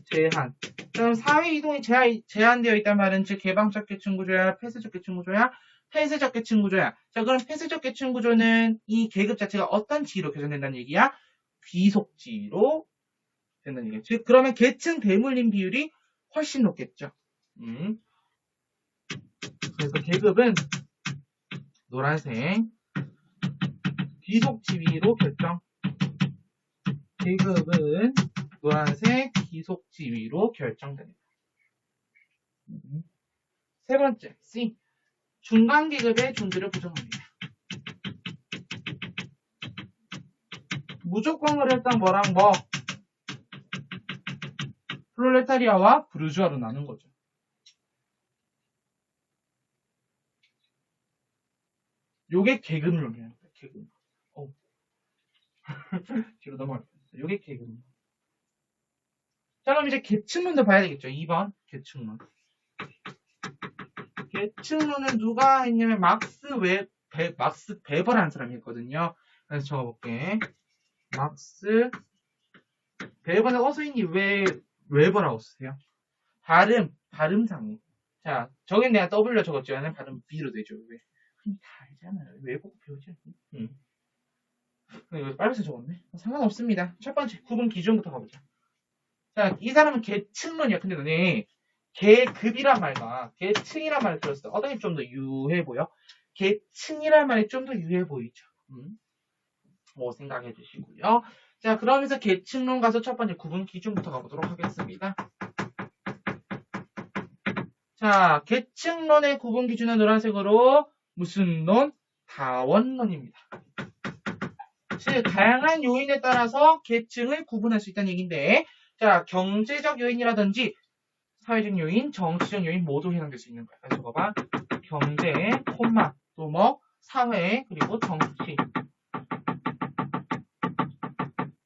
제한. 그럼 사회이동이 제한되어 있단 말은 즉 개방적 계층 구조야, 폐쇄적 계층 구조야, 폐쇄적 계층 구조야. 자, 그럼 폐쇄적 계층 구조는 이 계급 자체가 어떤 지위로 개선된다는 얘기야? 귀속지위로 된다는 얘기야. 즉 그러면 계층 대물림 비율이 훨씬 높겠죠. 그래서 계급은 노란색 귀속지위로 결정. 계급은 노란색 귀속지위로 결정됩니다. 세 번째 C. 중간 계급의 존재를 부정합니다. 무조건으로 일단 뭐랑 뭐 프롤레타리아와 부르주아로 나눈 거죠. 요게 계급론이에요. 계급. 뒤로 넘어갈게요. 요게 계급론. 자, 그럼 이제 계층론도 봐야 되겠죠. 2번 계층론. 계층론은 누가 했냐면 막스 베버라는 사람이 했거든요. 그래서 적어볼게. 막스 베버는 어서인이 왜 웨버라고 쓰세요? 발음상에. 자, 저긴 내가 W 적었죠. 얘는 발음 B로 되죠. 왜? 다 알잖아요. 왜 보고 배우지? 이거 빨간색 적었네. 상관없습니다. 첫 번째 구분 기준부터 가보자. 자, 이 사람은 계층론이야. 근데 너네 계급이란 말과 계층이란 말을 들었을 때 어떤 게 좀 더 유해 보여? 계층이란 말이 좀 더 유해 보이죠. 뭐 생각해 주시고요. 자, 그러면서 계층론 가서 첫 번째 구분 기준부터 가보도록 하겠습니다. 자, 계층론의 구분 기준은 노란색으로 무슨 론? 다원론입니다. 즉, 다양한 요인에 따라서 계층을 구분할 수 있다는 얘기인데, 자, 경제적 요인이라든지 사회적 요인, 정치적 요인 모두 해당될 수 있는 거야. 그래서 적어봐. 경제, 콤마, 또 뭐, 사회, 그리고 정치.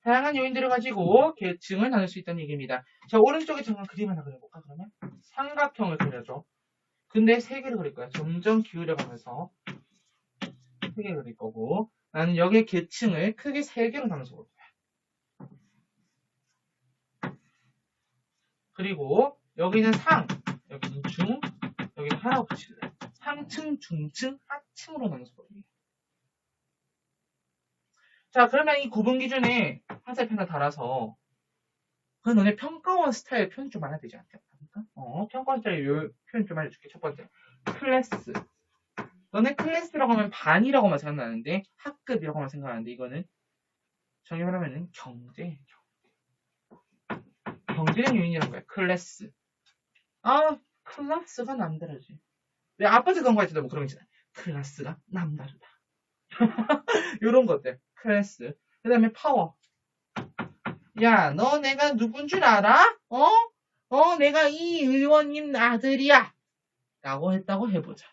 다양한 요인들을 가지고 계층을 나눌 수 있다는 얘기입니다. 자, 오른쪽에 잠깐 그림 하나 그려볼까, 그러면? 삼각형을 그려줘. 근데 세 개를 그릴 거야. 점점 기울여가면서 세 개를 그릴 거고, 나는 여기에 계층을 크게 세 개로 나눠서 볼 거야. 그리고 여기는 상, 여기는 중, 여기는 하나 붙일래. 상층, 중층, 하층으로 나눠서 볼게요. 자, 그러면 이 구분 기준에 화살표를 달아서 그럼 너네 평가원 스타일 표현 좀 알아야 되지 않겠습니까? 평가원 스타일 표현 좀 알려줄게. 첫 번째, 클래스. 너네 클래스라고 하면 반이라고만 생각나는데 학급이라고만 생각하는데 이거는 정의를 하면은 경제적 요인이라는 거야. 클래스. 클래스가 남다르지. 왜 아빠한테 그런 거 할 때도 뭐 그런 거 있잖아. 클래스가 남다르다. 요런 것들. 클래스. 그 다음에 파워. 야, 너 내가 누군 줄 알아? 내가 이 의원님 아들이야. 라고 했다고 해보자.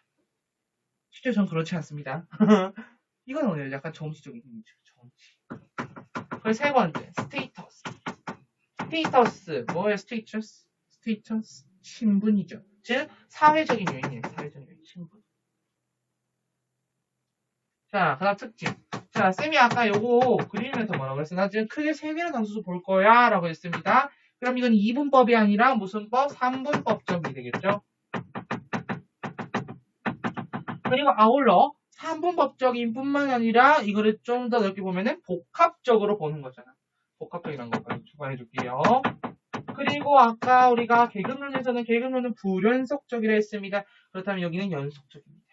실제 전 그렇지 않습니다. 이건 오늘 약간 정치적인 의미죠. 정치. 그리고 세 번째, 스테이터스. 스테이터스. 뭐예요, 스테이터스? 스테이터스? 신분이죠. 즉, 사회적인 요인이에요. 사회적인 요인, 신분. 자, 그 다음 특징. 자, 쌤이 아까 요거 그리면서 뭐라고 했어? 나 지금 크게 세 개로 나눠서 볼 거야. 라고 했습니다. 그럼 이건 2분법이 아니라 무슨 법? 3분법적이 되겠죠? 그리고 아울러 3분법적인 뿐만 아니라 이거를 좀 더 넓게 보면은 복합적으로 보는 거잖아. 복합적이라는 것까지 추가해 줄게요. 그리고 아까 우리가 계급론에서는 계급론은 불연속적이라 했습니다. 그렇다면 여기는 연속적입니다.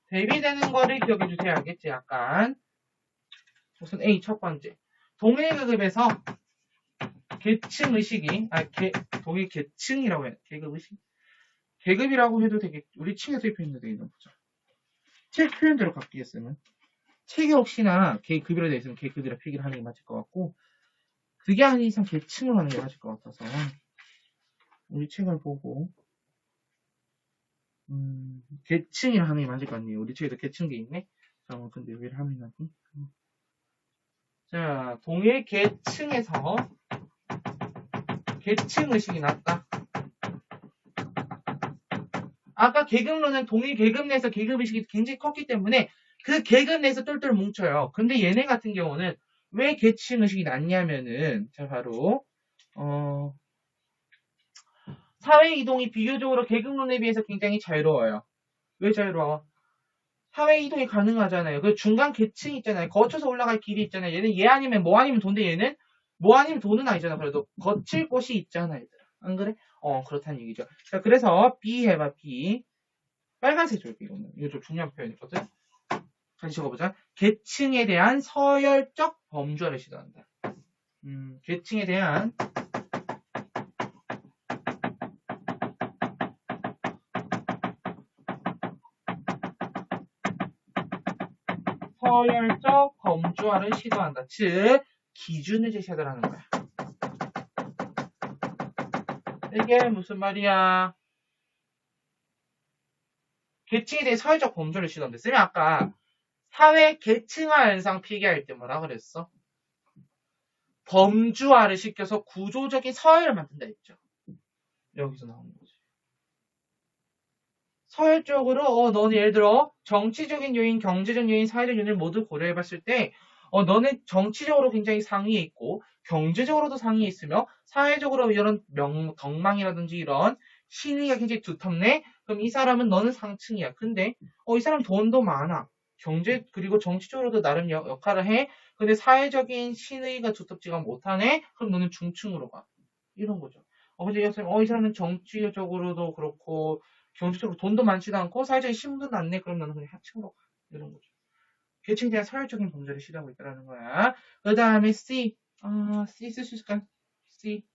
대비되는 거를 기억해 주세요. 알겠지? 약간. 우선 A 첫 번째. 동일계급에서 계층 의식이, 동일 계층이라고 해요. 계급 의식. 계급이라고 해도 되게, 우리 층에서 이 표현도 되게 보자. 책 표현대로 바뀌겠으면. 책이 혹시나 계급이라 되어 있으면 계급이라 필기를 하는 게 맞을 것 같고, 그게 아닌 이상 계층으로 하는 게 맞을 것 같아서, 우리 책을 보고, 계층이라 하는 게 맞을 것 같네요. 우리 책에도 계층계 있네? 근데 왜 하면하지? 자, 동일 계층에서 계층 의식이 났다. 아까 계급론은 동일 계급 내에서 계급 의식이 굉장히 컸기 때문에 그 계급 내에서 똘똘 뭉쳐요. 근데 얘네 같은 경우는 왜 계층 의식이 났냐면은 자 바로 사회 이동이 비교적으로 계급론에 비해서 굉장히 자유로워요. 왜 자유로워? 사회 이동이 가능하잖아요. 그 중간 계층 있잖아요. 거쳐서 올라갈 길이 있잖아요. 얘는 얘 아니면 뭐 아니면 돈데 얘는 뭐 아니면 돈은 아니잖아. 그래도 거칠 곳이 있잖아, 얘들아. 안 그래? 그렇다는 얘기죠. 자, 그래서 B 해봐, B. 빨간색 줄게, 이거는. 이거 좀 중요한 표현이거든. 다시 적어보자. 계층에 대한 서열적 범주화를 시도한다. 계층에 대한 서열적 범주화를 시도한다. 즉, 기준을 제시하더라는 거야. 이게 무슨 말이야? 계층에 대해 사회적 범죄를 시도한대. 쌤이 아까 사회 계층화 현상 필기할 때 뭐라 그랬어? 범주화를 시켜서 구조적인 사회를 만든다 했죠. 여기서 나오는 거지. 사회적으로 너는 예를 들어 정치적인 요인, 경제적 요인, 사회적 요인을 모두 고려해봤을 때 너는 정치적으로 굉장히 상위에 있고 경제적으로도 상위에 있으며 사회적으로 이런 덕망이라든지 이런 신의가 굉장히 두텁네? 그럼 이 사람은 너는 상층이야. 근데 이 사람 돈도 많아. 경제 그리고 정치적으로도 나름 역할을 해. 근데 사회적인 신의가 두텁지가 못하네? 그럼 너는 중층으로 가. 이런 거죠. 근데 이 사람은 정치적으로도 그렇고 경제적으로 돈도 많지도 않고 사회적인 신분도 않네. 그럼 너는 그냥 하층으로 가. 이런 거죠. 계층에 대한 사회적인 범죄를 시도하고 있다는 거야. 그 다음에 C. C 쓸 수 있을까요? C.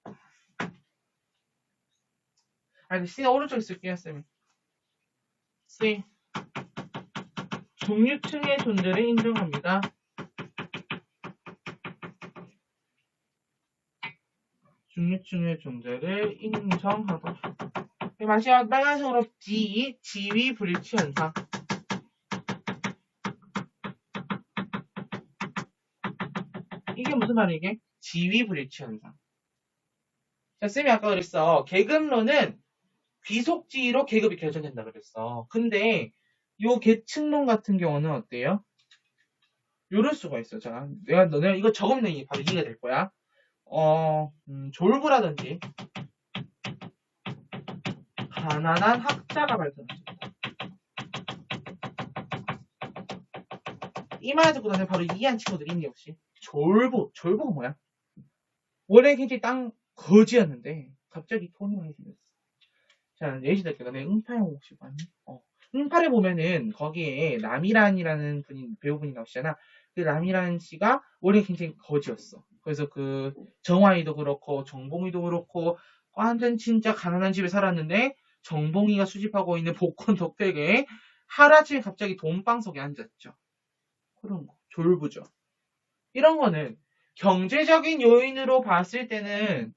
아니, C는 오른쪽에 쓸게요, 쌤이. C. 중류층의 존재를 인정합니다. 중류층의 존재를 인정하다. 마지막 빨간색으로 D. 지위 불일치 현상. 이게 무슨 말이야, 이게? 지위 불일치 현상. 자, 쌤이 아까 그랬어. 계급론은 귀속지위로 계급이 결정된다 그랬어. 근데 요 계층론 같은 경우는 어때요? 요럴 수가 있어. 자, 내가 이거 적으면 바로 이해가 될 거야. 졸부라든지 가난한 학자가 발견했다. 이 말 듣고 나서 바로 이해한 친구들이 있니 혹시? 졸부가 뭐야? 원래 굉장히 땅 거지였는데 갑자기 돈이 많이 생겼어. 자, 예시 들게 너네 응팔 혹시 봤니? 응팔에 보면은 거기에 남이란이라는 배우분이 나오시잖아. 그 남이란 씨가 원래 굉장히 거지였어. 그래서 그 정화이도 그렇고 정봉이도 그렇고 완전 진짜 가난한 집에 살았는데 정봉이가 수집하고 있는 복권 덕택에 하루아침에 갑자기 돈방석에 앉았죠. 그런 거 졸부죠. 이런 거는 경제적인 요인으로 봤을 때는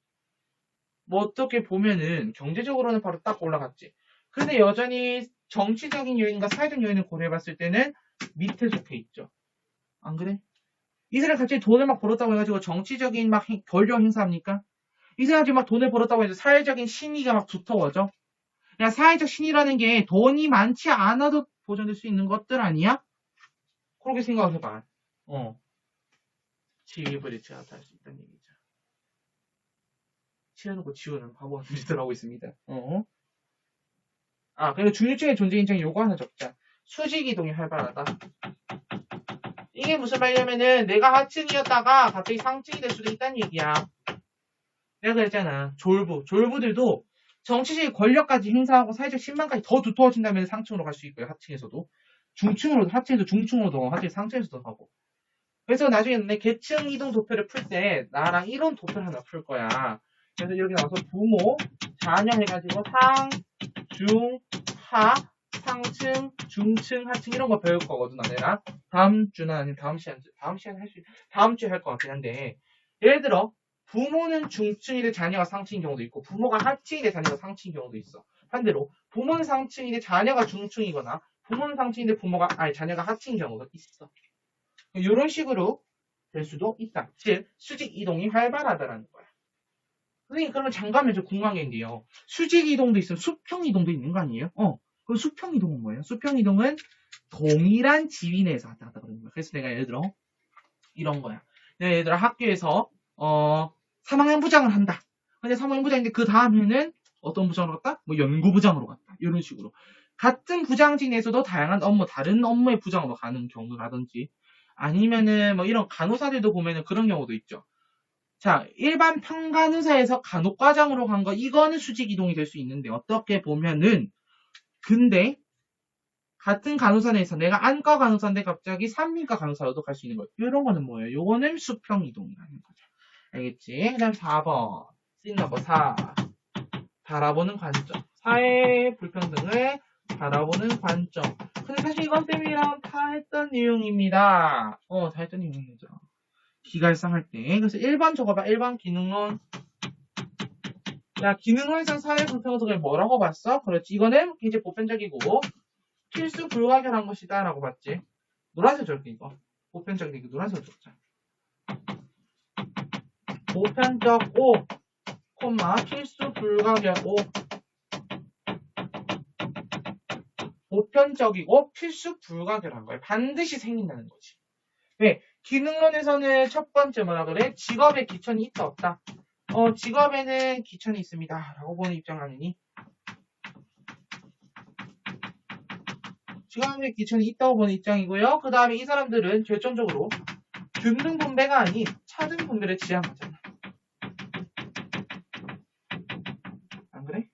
뭐 어떻게 보면은 경제적으로는 바로 딱 올라갔지. 근데 여전히 정치적인 요인과 사회적 요인을 고려해봤을 때는 밑에 속해 있죠. 안 그래? 이 사람이 갑자기 돈을 막 벌었다고 해가지고 정치적인 막 권력 행사합니까? 이 사람이 막 돈을 벌었다고 해서 사회적인 신의가 막 두터워져. 그냥 사회적 신의라는 게 돈이 많지 않아도 보존될 수 있는 것들 아니야? 그렇게 생각해봐. 지휘브리지가 할 수 있다는 얘기죠. 치워놓고 지우는 바보가 짓을 하고 있습니다. 그리고 중류층의 존재 인정이 요거 하나 적자. 수직 이동이 활발하다. 이게 무슨 말이냐면은 내가 하층이었다가 갑자기 상층이 될 수도 있다는 얘기야. 내가 그랬잖아. 졸부들도 정치적인 권력까지 행사하고 사회적 신망까지 더 두터워진다면 상층으로 갈 수 있고요. 하층에서도. 하층에서 중층으로도 하층 상층에서도 하고. 그래서 나중에 내 계층 이동 도표를 풀 때 나랑 이런 도표를 하나 풀 거야. 그래서 이렇게 나와서 부모, 자녀 해가지고 상, 중, 하, 상층, 중층, 하층 이런 거 배울 거거든, 너네랑. 다음 주나 아니면 다음 주에 할 것 같긴 한데. 예를 들어, 부모는 중층이 돼 자녀가 상층인 경우도 있고, 부모가 하층이 돼 자녀가 상층인 경우도 있어. 반대로, 부모는 상층이 돼 자녀가 중층이거나, 부모는 상층인데 자녀가 하층인 경우도 있어. 이런 식으로 될 수도 있다. 즉, 수직 이동이 활발하다라는 거야. 선생님, 그러면 잠깐만 저 궁금한 게 있는데요. 수직 이동도 있으면 수평 이동도 있는 거 아니에요? 그럼 수평 이동은 뭐예요? 수평 이동은 동일한 지위 내에서 왔다 갔다 거리는 거야. 그래서 내가 예를 들어 이런 거야. 내가 예를 들어 학교에서 3학년 부장을 한다. 근데 3학년 부장인데 그 다음에는 어떤 부장으로 갔다? 뭐 연구부장으로 갔다. 이런 식으로. 같은 부장직 내에서도 다양한 다른 업무의 부장으로 가는 경우라든지 아니면은 뭐 이런 간호사들도 보면은 그런 경우도 있죠. 자, 일반 평간호사에서 간호과장으로 간 거, 이거는 수직 이동이 될 수 있는데, 어떻게 보면은, 근데, 같은 간호사 내에서 내가 안과 간호사인데 갑자기 산부인과 간호사로도 갈 수 있는 거예요. 이런 거는 뭐예요? 요거는 수평 이동이라는 거죠. 알겠지? 그 다음 4번. 씬 넘버 4. 바라보는 관점. 사회 불평등을 바라보는 관점. 근데 사실 이건 쌤이랑 다 했던 내용입니다. 다 했던 내용이죠. 기갈상 할 때. 그래서 1번 적어봐. 1번 기능론. 야, 기능론에서 사회 불평등을 뭐라고 봤어? 그렇지. 이거는 굉장히 보편적이고 필수 불가결한 것이다 라고 봤지. 노란색 적게 이거. 보편적이고 노란색 적자. 보편적 O, 콤마 필수 불가결 O. 보편적이고 필수 불가결한 거예요. 반드시 생긴다는 거지. 왜? 기능론에서는 첫 번째 뭐라 그래? 직업에 기천이 있다 없다. 직업에는 기천이 있습니다. 라고 보는 입장 아니니? 직업에 기천이 있다고 보는 입장이고요. 그 다음에 이 사람들은 결정적으로 균등 분배가 아닌 차등 분배를 지향하잖아. 안 그래?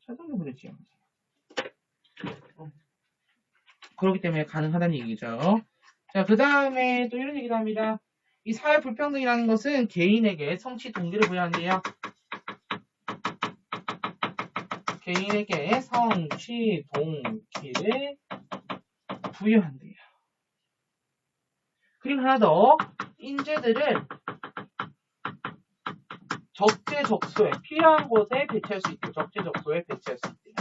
차등 분배를 지향하잖아. 그렇기 때문에 가능하다는 얘기죠. 자, 그 다음에 또 이런 얘기도 합니다. 이 사회 불평등이라는 것은 개인에게 성취 동기를 부여한대요. 개인에게 성취 동기를 부여한대요. 그리고 하나 더, 인재들을 적재적소에, 필요한 곳에 배치할 수 있대요. 적재적소에 배치할 수 있대요.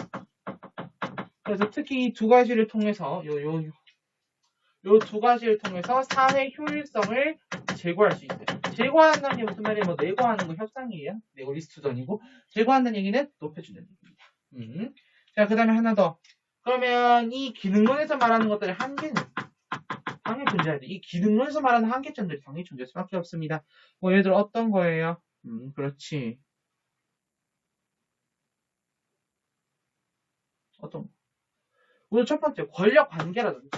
그래서 특히 이 두 가지를 통해서, 요 두 가지를 통해서 사회 효율성을 제고할 수 있어요. 제고한다는 게 무슨 말이에요? 뭐 내고하는 거 협상이에요. 내고 리스트도 아니고 제고한다는 얘기는 높여주는 얘기입니다. 자, 그 다음에 하나 더. 그러면 이 기능론에서 말하는 것들의 한계는 당연히 존재해야 돼. 이 기능론에서 말하는 한계점들이 당연히 존재할 수밖에 없습니다. 뭐 예를 들어 어떤 거예요? 그렇지. 어떤 거? 우선 첫 번째 권력 관계라든지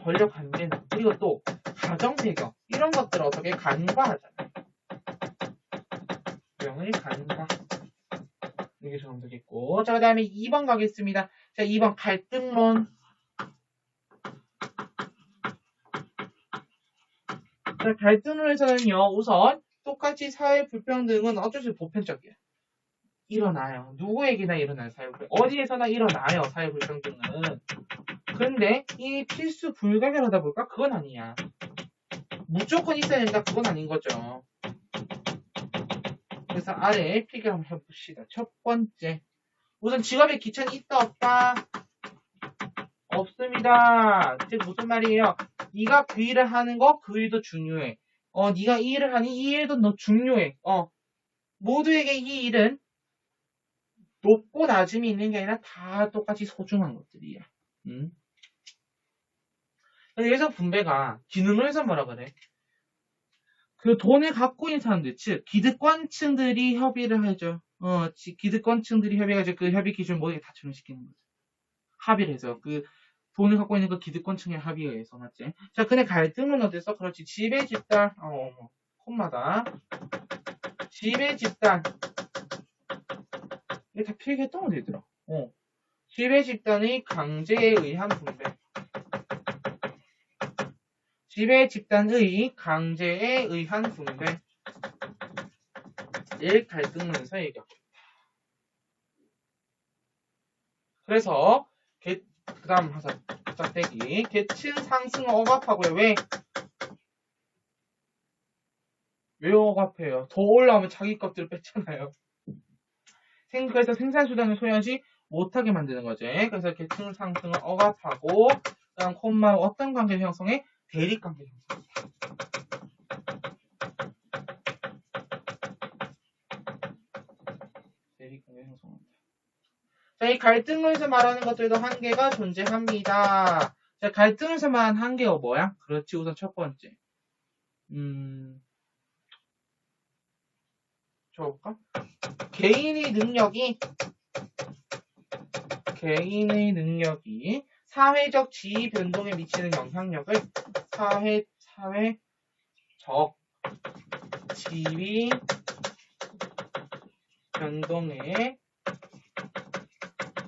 권력 관계는 그리고 또 가정 배경 이런 것들을 어떻게 간과하잖아요. 명을 간과 이게 좀 되겠고 자 그 다음에 2번 가겠습니다. 자 2번 갈등론. 자 갈등론에서는요 우선 똑같이 사회 불평등은 어쩔 수 없이 보편적이에요. 일어나요. 누구에게나 일어나요. 사회불평등. 어디에서나 일어나요. 사회불평등은. 그런데 이 필수 불가결하다 볼까? 그건 아니야. 무조건 있어야 된다. 그건 아닌 거죠. 그래서 아래 필기를 한번 해봅시다. 첫 번째. 우선 직업에 기천이 있다 없다? 없습니다. 즉 무슨 말이에요? 네가 그 일을 하는 거 그 일도 중요해. 네가 이 일을 하니 이 일도 너 중요해. 모두에게 이 일은 높고 낮음이 있는 게 아니라 다 똑같이 소중한 것들이야. 여기서 분배가 기능을 해서 뭐라 그래? 그 돈을 갖고 있는 사람들, 즉 기득권층들이 협의를 하죠. 기득권층들이 협의해가지고 그 협의 기준 모두에 다 적용시키는 거죠. 합의를 해서 그 돈을 갖고 있는 그 기득권층의 합의에 의해서 맞지? 자, 근데 갈등은 어땠어? 그렇지. 지배 집단, 콤마다. 지배 집단. 이게 다 필기했던 거 얘들아. 지배 집단의 강제에 의한 분배. 지배 집단의 강제에 의한 분배. 일 갈등론에서 얘기하고 있다. 그래서 그 다음 하자. 짝대기. 계층 상승 억압하고요. 왜 억압해요? 더 올라오면 자기 것들을 뺐잖아요. 그래서 생산수단을 소유하지 못하게 만드는 거지. 그래서 계층 상승을 억압하고 그다음 콤마 어떤 관계 형성에 대립관계 형성. 대립관계 형성한다. 자, 이 갈등론에서 말하는 것들도 한계가 존재합니다. 자, 갈등에서 말하는 한계가 뭐야? 그렇지, 우선 첫 번째. 줘볼까? 개인의 능력이 사회적 지위 변동에 미치는 영향력을 사회적 지위 변동에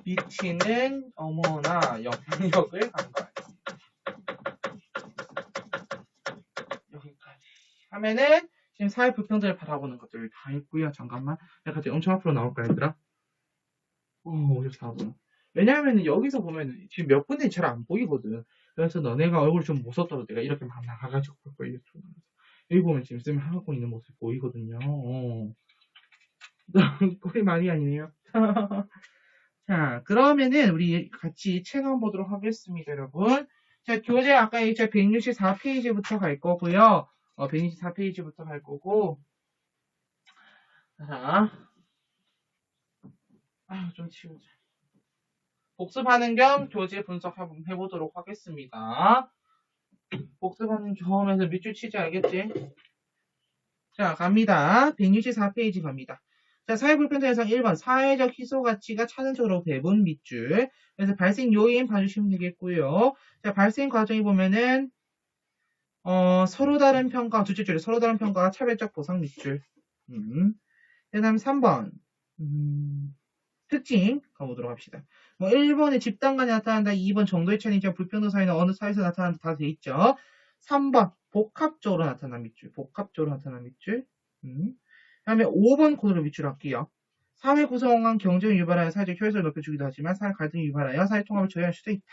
미치는 영향력을 간과해요. 여기까지 하면은 지금 사회 불평등을 바라보는 것들을 다 했고요. 잠깐만. 내가 갑자기 엄청 앞으로 나올까 얘들아? 54분. 왜냐하면 여기서 보면 지금 몇 분이 잘 안 보이거든. 그래서 너네가 얼굴 좀 무섭더라도 내가 이렇게 막 나가가지고 볼 거야. 여기 보면 지금 쌤이 하고 있는 모습이 보이거든요. 꼴이 말이 아니네요. 자, 그러면은 우리 같이 책 한번 보도록 하겠습니다, 여러분. 자, 교재 아까 이제 164페이지부터 갈 거고요. 164페이지부터 갈 거고. 자, 좀 치우자. 복습하는 겸 교재 분석 한번 해보도록 하겠습니다. 복습하는 겸해서 밑줄 치지 알겠지? 자, 갑니다. 164페이지 갑니다. 자, 사회불평등에서 1번 사회적 희소 가치가 차등적으로 배분 밑줄. 그래서 발생 요인 봐주시면 되겠고요. 자, 발생 과정이 보면은 서로 다른 평가, 둘째 줄에 서로 다른 평가와 차별적 보상 밑줄. 그 다음 3번 특징 가보도록 합시다. 1번에 집단 간에 나타난다. 2번 정도의 차이니까 불평등 사회는 어느 사회에서 나타난다. 다 돼 있죠. 3번 복합적으로 나타난 밑줄. 복합적으로 나타난 밑줄. 그 다음에 5번 코드로 밑줄 할게요. 사회 구성원 경쟁을 유발하여 사회적 효율성을 높여주기도 하지만 사회 갈등을 유발하여 사회 통합을 저해할 수도 있다.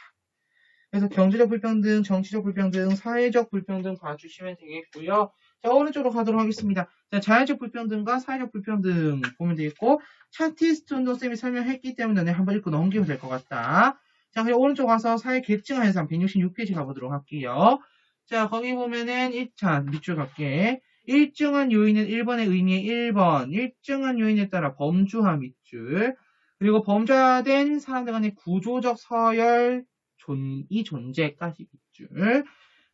그래서 경제적 불평등, 정치적 불평등, 사회적 불평등 봐주시면 되겠고요. 자, 오른쪽으로 가도록 하겠습니다. 자, 자연적 불평등과 사회적 불평등 보면 되겠고, 차티스트 운동쌤이 설명했기 때문에 한번 읽고 넘기면 될 것 같다. 자, 그리고 오른쪽 가서 사회 계층화 현상 166페이지 가보도록 할게요. 자, 거기 보면은 1차 밑줄 갈게. 일정한 요인은 1번의 의미의 1번. 일정한 요인에 따라 범주화 밑줄. 그리고 범주화된 사람들 간의 구조적 서열 이 존재까지 밑줄.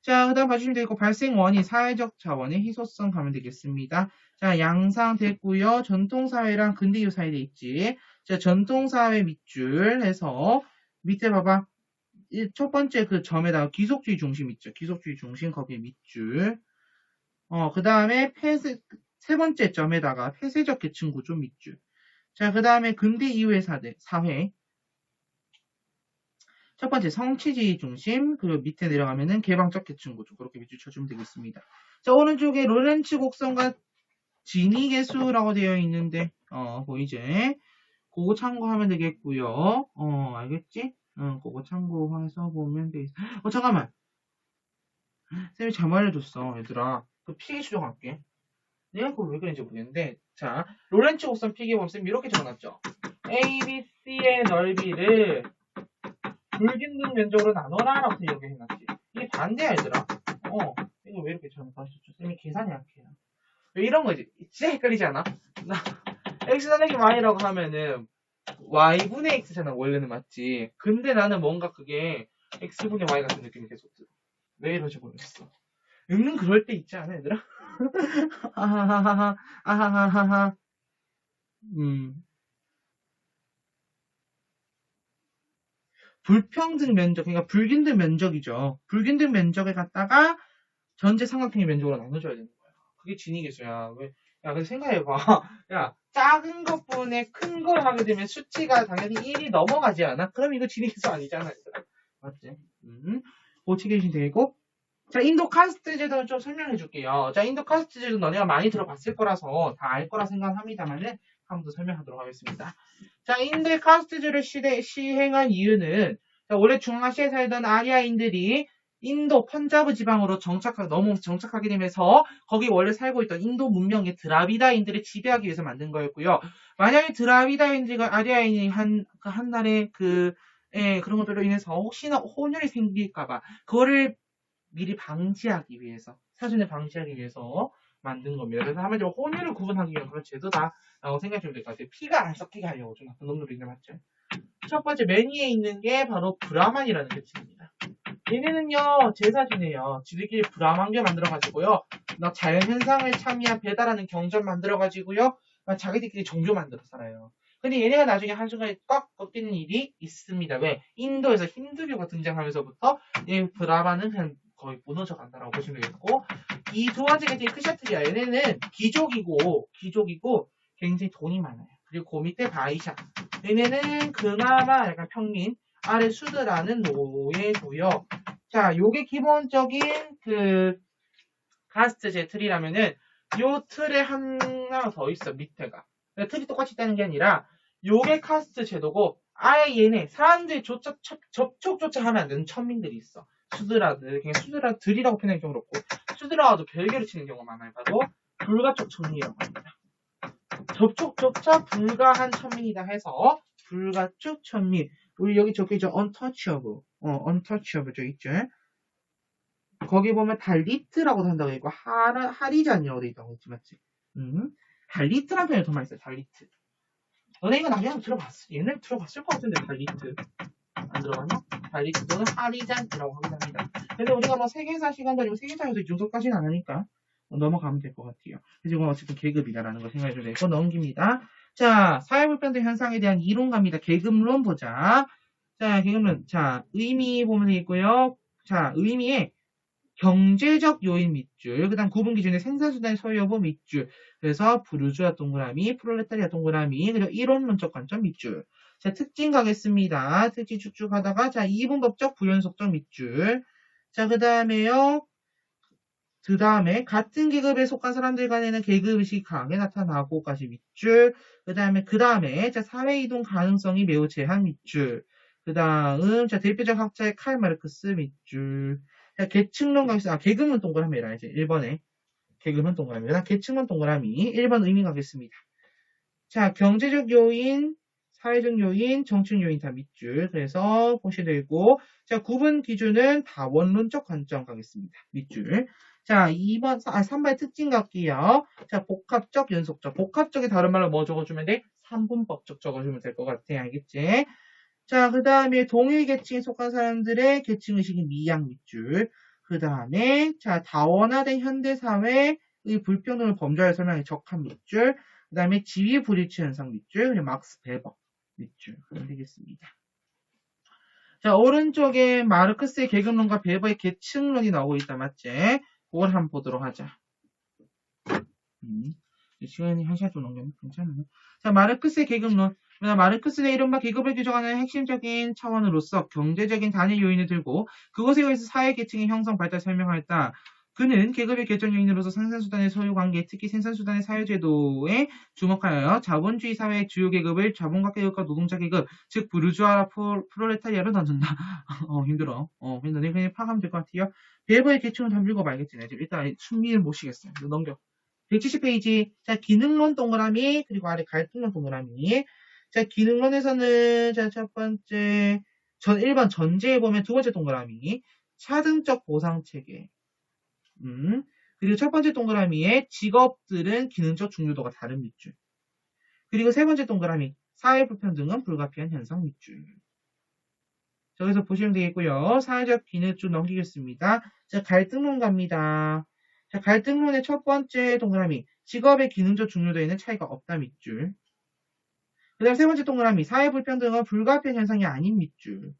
자, 그 다음 봐주시면 되겠고, 발생 원인, 사회적 자원의 희소성 가면 되겠습니다. 자, 양상 됐고요. 전통사회랑 근대이후 사회 돼 있지. 자, 전통사회 밑줄 해서, 밑에 봐봐. 첫 번째 그 점에다가 귀속주의 중심 있죠. 귀속주의 중심 거기에 밑줄. 그 다음에 세 번째 점에다가 폐쇄적 계층 구조 밑줄. 자, 그 다음에 근대 이후의 사회. 첫 번째 성취주의 중심, 그리고 밑에 내려가면은 개방적 계층 구조. 그렇게 밑줄 쳐주면 되겠습니다. 자, 오른쪽에 로렌츠 곡선과 지니 계수라고 되어 있는데, 보이지? 그거 참고하면 되겠고요. 알겠지? 그거 참고해서 보면 되겠어. 잠깐만. 쌤이 잘못 알려줬어, 얘들아. 그 피기 추정할게. 내가 그걸 왜 그런지 모르겠는데, 자, 로렌츠 곡선 피기 보면 쌤이 이렇게 적어놨죠. ABC의 넓이를 불균등 면적으로 나눠라 라고 이렇게 해놨지. 이게 반대야, 얘들아. 이거 왜 이렇게 적어놨어? 쌤이 계산이 약해요. 왜 이런 거지? 진짜 헷갈리지 않아? x 나누기 y라고 하면은 y분의 x잖아, 원래는 맞지. 근데 나는 뭔가 그게 x분의 y 같은 느낌이 계속 들어. 왜 이러지 모르겠어. 은근 그럴 때 있지 않아, 얘들아? 아하하하, 아하하하. 불평등 면적, 그러니까 불균등 면적이죠. 불균등 면적을 갖다가 전체 삼각형의 면적으로 나눠줘야 되는 거야. 그게 진위계수야. 왜? 야, 근데 생각해봐. 야, 작은 것분에 큰 걸 하게 되면 수치가 당연히 1이 넘어가지 않아? 그럼 이거 진위계수 아니잖아, 얘들아. 맞지? 고치게 해주시면 되고. 자, 인도 카스트 제도는 좀 설명해 줄게요. 자, 인도 카스트 제도 너네가 많이 들어봤을 거라서 다 알 거라 생각합니다만은 한 번 더 설명하도록 하겠습니다. 자, 인도의 카스트 제도를 시행한 이유는 자, 원래 중앙아시아에 살던 아리아인들이 인도 펀자브 지방으로 너무 정착하게 되면서 거기 원래 살고 있던 인도 문명의 드라비다인들을 지배하기 위해서 만든 거였고요. 만약에 드라비다인들과 아리아인이 한날에 그런 것들로 인해서 혹시나 혼혈이 생길까봐 그거를 미리 방지하기 위해서, 사전에 방지하기 위해서 만든 겁니다. 그래서 한마디로 혼혈을 구분하기 위한 그런 제도다라고 생각하시면 될 것 같아요. 피가 안 섞이게 하려고 좀 나쁜 놈들이네, 맞죠? 첫 번째 맨 위에 있는 게 바로 브라만이라는 계층입니다. 얘네는요, 제사 지내요. 지들끼리 브라만교 만들어가지고요, 자연현상을 참여한 배다라는 경전 만들어가지고요, 자기들끼리 종교 만들어 살아요. 근데 얘네가 나중에 한순간에 꽉 꺾이는 일이 있습니다. 왜? 인도에서 힌두교가 등장하면서부터 이 브라만은 그냥 거의 무너져 간다라고 보시면 되겠고, 이 두 번째 계층이 크샤트리아. 얘네는 귀족이고 굉장히 돈이 많아요. 그리고 그 밑에 바이샤. 얘네는 그나마 약간 평민, 아래 수드라는 노예고요. 자, 요게 기본적인 카스트 제 틀이라면은 요 틀에 하나 더 있어, 밑에가. 틀이 똑같이 있다는 게 아니라 요게 카스트 제도고 아예 얘네 사람들이 접촉조차 하면 안 되는 천민들이 있어. 수드라들, 그냥 수드라들이라고 표현하기 좀 그렇고 수드라와도 별개로 치는 경우가 많아요. 바로 불가촉 천민이라고 합니다. 접촉조차 불가한 천민이다 해서 불가촉 천민. 우리 여기 적혀있죠. untouchable. untouchable 저 있죠. 거기 보면 달리트라고도 한다고 했고 하리잔이라고 돼 있다고 했지 맞지? 달리트라는 표현이 더 많이 써요. 달리트. 너네 이거 나중에 들어봤어. 옛날에 들어봤을 것 같은데 달리트. 안 들어봤나? 달리트 또는 하리잔이라고 하기도 합니다. 근데 우리가 뭐 세계사 시간 다니고 세계사에서 이 정도까지는 안 하니까 넘어가면 될 것 같아요. 그래서 이건 어쨌든 계급이다라는 걸 생각해줘야 되고 넘깁니다. 자, 사회불평등 현상에 대한 이론 갑니다. 계급론 보자. 자, 계급론. 자, 의미 보면 되겠고요. 자, 의미에 경제적 요인 밑줄, 그 다음 구분 기준의 생산수단의 소유 여부 밑줄, 그래서 부르주아 동그라미, 프롤레타리아 동그라미, 그리고 이론론적 관점 밑줄. 자, 특징 가겠습니다. 특징 쭉쭉 하다가, 자, 이분법적 부연속적 밑줄. 자, 그 다음에 같은 계급에 속한 사람들 간에는 계급의식이 강하게 나타나고까지 밑줄. 그 다음에, 자, 사회이동 가능성이 매우 제한 밑줄. 그 다음, 자, 대표적 학자의 칼 마르크스 밑줄. 자, 계층론 가겠습니다. 계급론 동그라미라, 이제 1번에. 계급론 동그라미. 그 다음, 계층론 동그라미. 1번 의미 가겠습니다. 자, 경제적 요인, 사회적 요인, 정치적 요인 다 밑줄. 그래서 보시면 되고, 자, 구분 기준은 다 원론적 관점 가겠습니다. 밑줄. 자, 3번의 특징 갈게요. 자, 복합적, 연속적. 복합적이 다른 말로 뭐 적어주면 돼? 3분법적 적어주면 될 것 같아. 알겠지? 자, 그 다음에 동일 계층에 속한 사람들의 계층의식이 미양 밑줄. 그 다음에, 자, 다원화된 현대사회의 불평등을 범죄를 설명해 적합 밑줄. 그 다음에 지위 불일치 현상 밑줄. 그리고 막스 베버 밑줄. 그럼 되겠습니다. 자, 오른쪽에 마르크스의 계급론과 베버의 계층론이 나오고 있다. 맞지? 그걸 한번 보도록 하자. 시간이 1시간 좀 넘겼네. 괜찮아요. 자, 마르크스의 계급론. 마르크스는 이른바 계급을 규정하는 핵심적인 차원으로서 경제적인 단일 요인을 들고 그것에 의해서 사회계층의 형성, 발달, 설명하였다. 그는 계급의 결정 요인으로서 생산수단의 소유관계, 특히 생산수단의 사회제도에 주목하여 자본주의 사회의 주요 계급을 자본가 계급과 노동자 계급, 즉 부르주아 프롤레타리아로 나눈다. 힘들어. 힘드네. 그냥 파악하면 될 것 같아요. 베버의 계층을 한번 읽어봐야겠지. 일단 숨기는 못 쉬겠어요. 넘겨. 170페이지. 자, 기능론 동그라미, 그리고 아래 갈등론 동그라미. 자, 기능론에서는, 자, 첫 번째, 1번 전제에 보면 두 번째 동그라미, 차등적 보상체계. 그리고 첫 번째 동그라미에 직업들은 기능적 중요도가 다른 밑줄. 그리고 세 번째 동그라미, 사회불평등은 불가피한 현상 밑줄. 자, 여기서 보시면 되겠고요. 사회적 기능 쭉 넘기겠습니다. 자, 갈등론 갑니다. 자, 갈등론의 첫 번째 동그라미, 직업의 기능적 중요도에는 차이가 없다 밑줄. 그 다음 세 번째 동그라미, 사회불평등은 불가피한 현상이 아닌 밑줄.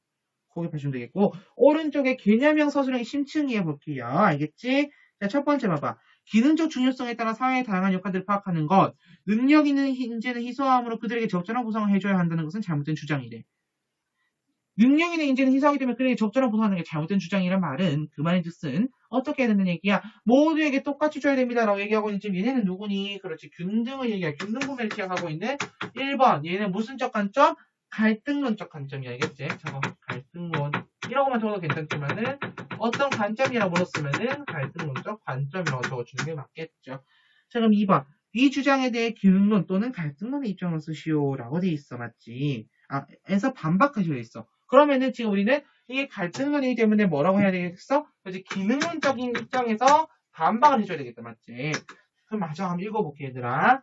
거기 보시면 되겠고, 오른쪽에 개념형 서술형의 심층 이해 볼게요. 알겠지? 자, 첫 번째 봐봐. 기능적 중요성에 따라 사회의 다양한 역할들을 파악하는 것, 능력 있는 인재는 희소함으로 그들에게 적절한 보상을 해줘야 한다는 것은 잘못된 주장이래. 능력 있는 인재는 희소하기 때문에 그들에게 적절한 보상을 하는 게 잘못된 주장이란 말은 그 말인 즉슨 어떻게 해야 된다는 얘기야? 모두에게 똑같이 줘야 됩니다 라고 얘기하고 있는 지금 얘네는 누구니? 그렇지, 균등을 얘기해. 균등분배를 취약하고 있는 1번. 얘는 무슨적 관점? 갈등론적 관점이 알겠지? 잠깐만, 갈등론. 이라고만 적어도 괜찮지만은 어떤 관점이라고 물었으면은 갈등론적 관점이라고 적어주는 게 맞겠죠. 자, 그럼 2번. 이 주장에 대해 기능론 또는 갈등론의 입장을 쓰시오 라고 돼 있어. 맞지? 에서 반박하시오 돼 있어. 그러면은 지금 우리는 이게 갈등론이기 때문에 뭐라고 해야 되겠어? 그렇지, 기능론적인 입장에서 반박을 해줘야 되겠다. 맞지? 그럼 마저 한번 읽어볼게 얘들아.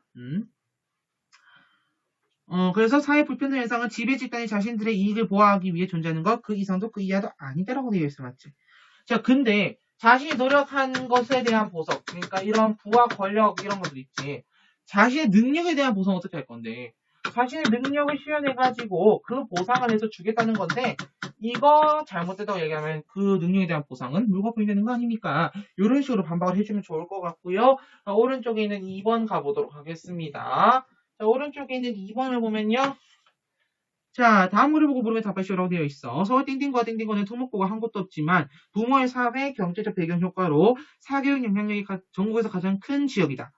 그래서 사회 불평등 현상은 지배 집단이 자신들의 이익을 보호하기 위해 존재하는 것, 그 이상도 그 이하도 아니다라고 되어 있어. 맞지? 자, 근데 자신이 노력한 것에 대한 보상, 그러니까 이런 부와 권력 이런 것들 있지. 자신의 능력에 대한 보상은 어떻게 할 건데? 자신의 능력을 실현해가지고 그 보상을 해서 주겠다는 건데, 이거 잘못됐다고 얘기하면 그 능력에 대한 보상은 물거품이 되는 거 아닙니까? 이런 식으로 반박을 해주면 좋을 것 같고요. 오른쪽에 있는 2번 가보도록 하겠습니다. 자, 오른쪽에 있는 2번을 보면요. 자, 다음 글을 보고 물으면 답하시오라고 되어 있어. 서울 땡땡과 땡땡거는 토목고가 한 곳도 없지만 부모의 사회, 경제적 배경 효과로 사교육 영향력이 전국에서 가장 큰 지역이다.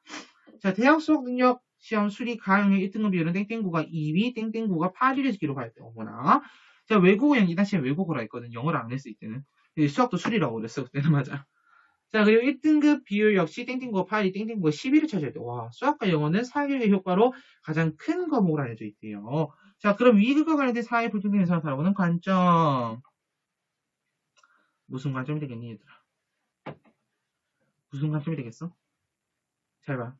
자, 대학 수학 능력 시험 수리 가용력 1등급 비율은 땡땡구가 2위, 땡땡구가 8위를 기록하였대. 어머나. 자, 외국어 연기단 시험 외국어라 했거든. 영어를 안 했을 때는. 수학도 수리라고 그랬어. 그때는 맞아. 자, 그리고 1등급 비율 역시 땡땡고 8이 땡땡고 11을 찾아야 돼. 와, 수학과 영어는 사교육의 효과로 가장 큰 과목으로 알려져 있대요. 자, 그럼 위급과 관련된 사회 불평등 현상을 바라보는 관점. 무슨 관점이 되겠니, 얘들아? 무슨 관점이 되겠어? 잘 봐.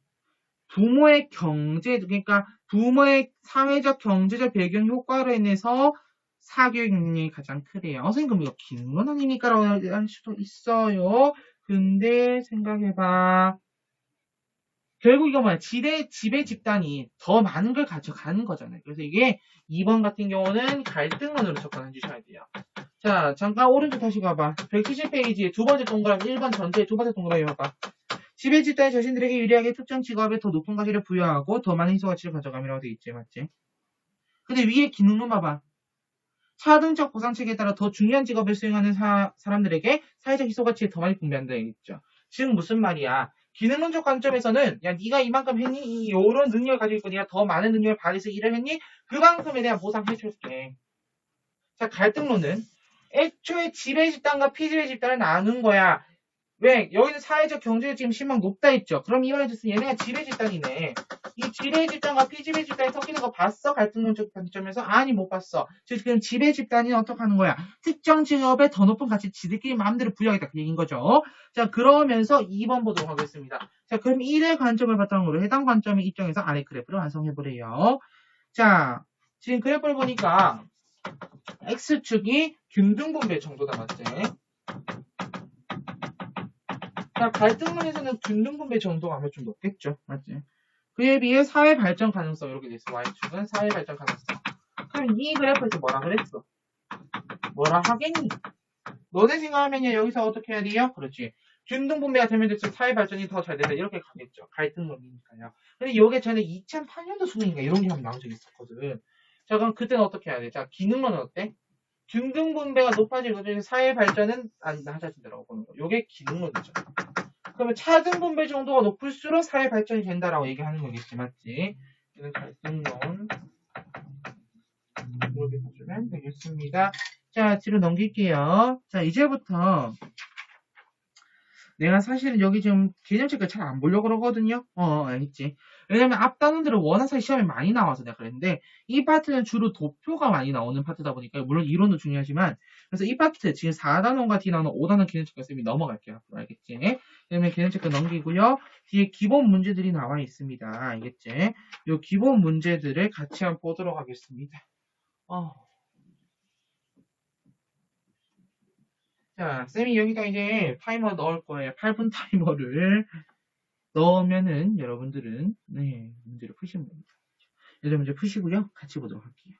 부모의 경제, 그러니까 부모의 사회적 경제적 배경 효과로 인해서 사교육 능력이 가장 크대요. 선생님, 그럼 이거 긴 건 아닙니까? 라고 할 수도 있어요. 근데 생각해봐. 결국 이거 뭐야? 지배 집단이 더 많은 걸 가져가는 거잖아요. 그래서 이게 2번 같은 경우는 갈등론으로 접근해 주셔야 돼요. 자, 잠깐 오른쪽 다시 가봐. 170페이지에 두 번째 동그라미, 1번 전체 두 번째 동그라미 봐봐. 지배 집단이 자신들에게 유리하게 특정 직업에 더 높은 가치를 부여하고 더 많은 희소 가치를 가져감이라고 돼 있지, 맞지? 근데 위에 기능론 봐봐. 차등적 보상체계에 따라 더 중요한 직업을 수행하는 사람들에게 사회적 희소 가치를 더 많이 분배한다 있죠. 즉 무슨 말이야? 기능론적 관점에서는 야 네가 이만큼 했니? 이런 능력을 가지고 있고 네가 더 많은 능력을 발휘해서 일을 했니? 그만큼에 대한 보상해줄게. 자, 갈등론은 애초에 지배 집단과 피지배 집단을 나눈 거야. 왜? 여기는 사회적 경제적 지금 신망 높다 했죠. 그럼 이 말에 듣으면 얘네가 지배 집단이네. 이 지배 집단과 피지배 집단이 섞이는 거 봤어? 갈등론적 관점에서? 아니 못 봤어. 즉 지금 지배 집단이 어떻게 하는 거야? 특정 직업에 더 높은 가치 지들끼리 마음대로 부여하겠다 그 얘기인 거죠. 자, 그러면서 2번 보도록 하겠습니다. 자, 그럼 1의 관점을 바탕으로 해당 관점의 입장에서 아래 그래프를 완성해보래요. 자, 지금 그래프를 보니까 X축이 균등분배 정도다 맞지? 자, 갈등론에서는 균등분배 정도가 아마 좀 높겠죠. 맞지? 그에 비해 사회 발전 가능성 이렇게 돼있어. Y축은 사회 발전 가능성. 그럼 이 그래프에서 뭐라 그랬어? 뭐라 하겠니? 너네 생각하면요 여기서 어떻게 해야 돼요? 그렇지. 균등분배가 되면 될수록 사회 발전이 더 잘 된다 이렇게 가겠죠. 갈등론이니까요. 근데 이게 전에 2008년도 수능인가 이런 게 한번 나온 적이 있었거든. 자, 그럼 그때는 어떻게 해야 돼? 자, 기능론은 어때? 균등분배가 높아지고 사회 발전은 안 낮아진다라고 보는 거. 이게 기능론이죠. 그러면 차등분배 정도가 높을수록 사회 발전이 된다라고 얘기하는 거겠지, 맞지? 이는 갈등론 이렇게 보시면 되겠습니다. 자, 뒤로 넘길게요. 자, 이제부터 내가 사실은 여기 지금 개념 체크 잘 안 보려고 그러거든요. 알겠지? 왜냐면 앞 단원들은 워낙 사실 시험에 많이 나와서 내가 그랬는데 이 파트는 주로 도표가 많이 나오는 파트다 보니까 물론 이론도 중요하지만 그래서 이 파트 지금 4단원과 D단원, 5단원 개념 체크 쌤이 넘어갈게요. 앞으로 알겠지? 그러면 개념 체크 넘기고요. 뒤에 기본 문제들이 나와 있습니다. 알겠지? 이 기본 문제들을 같이 한번 보도록 하겠습니다. 자, 쌤이 여기다 이제 타이머 넣을 거예요. 8분 타이머를 넣으면은 여러분들은 네, 문제를 푸시면 됩니다. 예전 문제 푸시고요. 같이 보도록 할게요.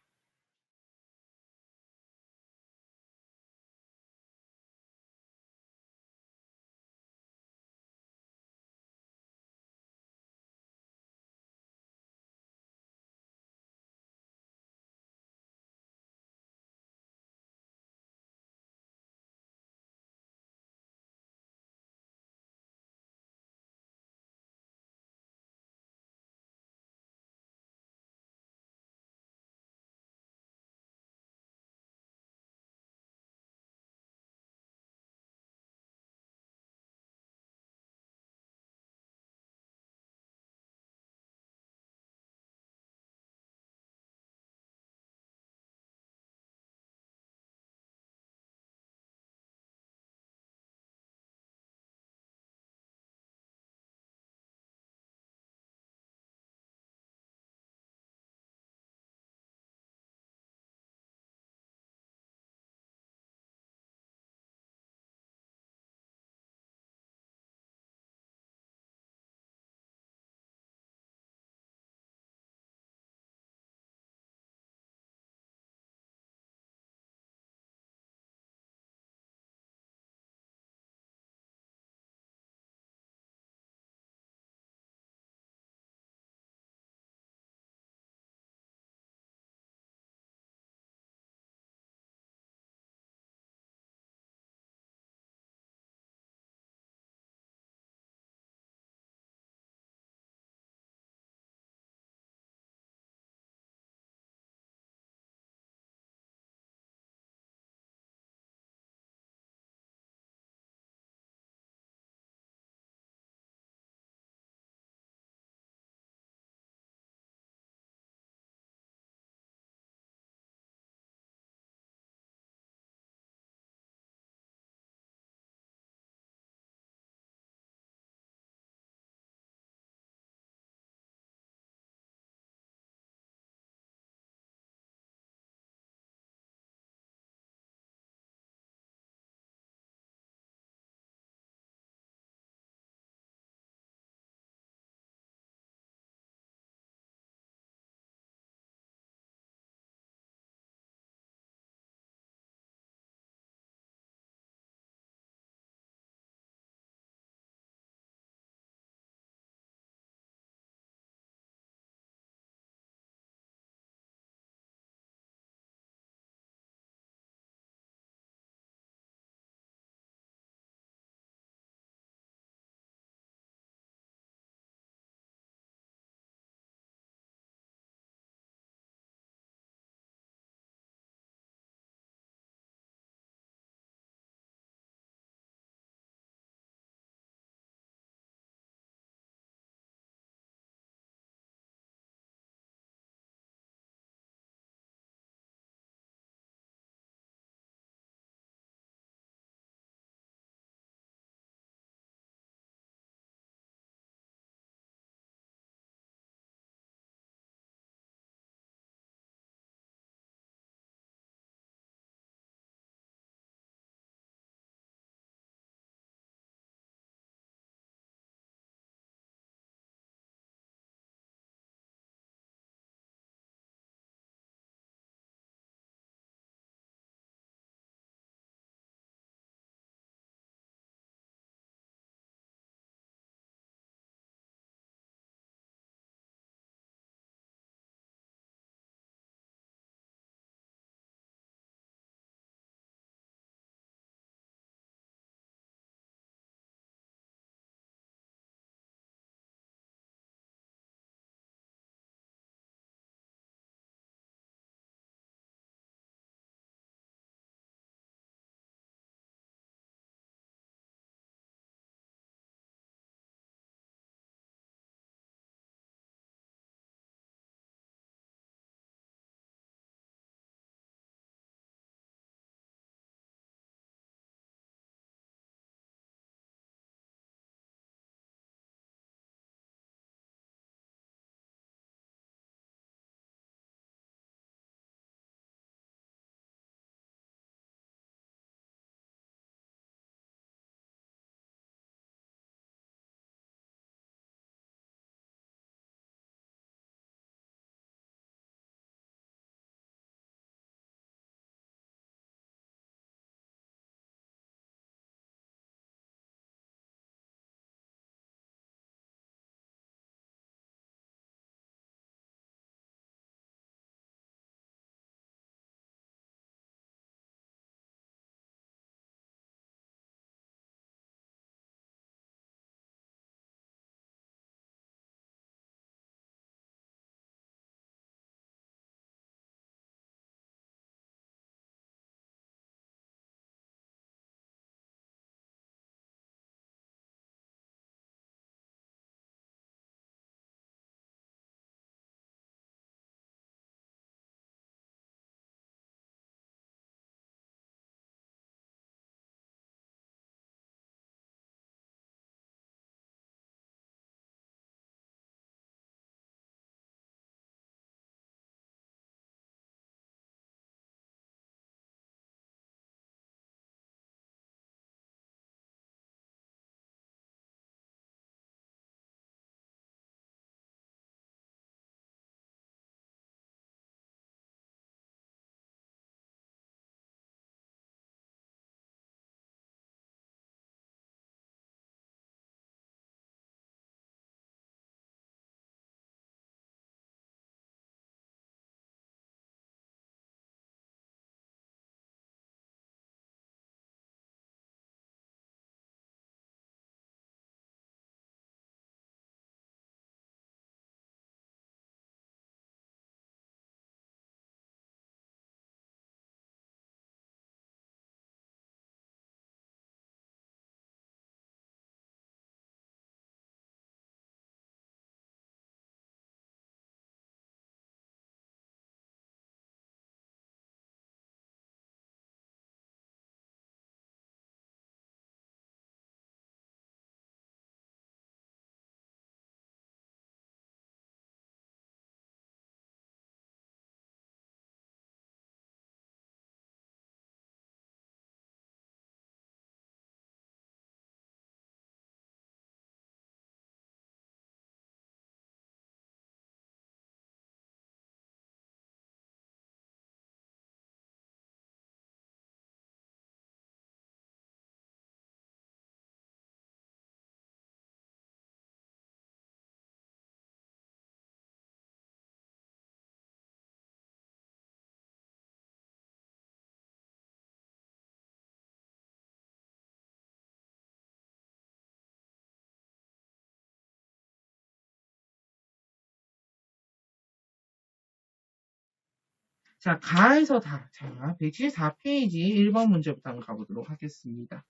자, 가에서 다. 자, 174페이지 1번 문제부터 한번 가보도록 하겠습니다.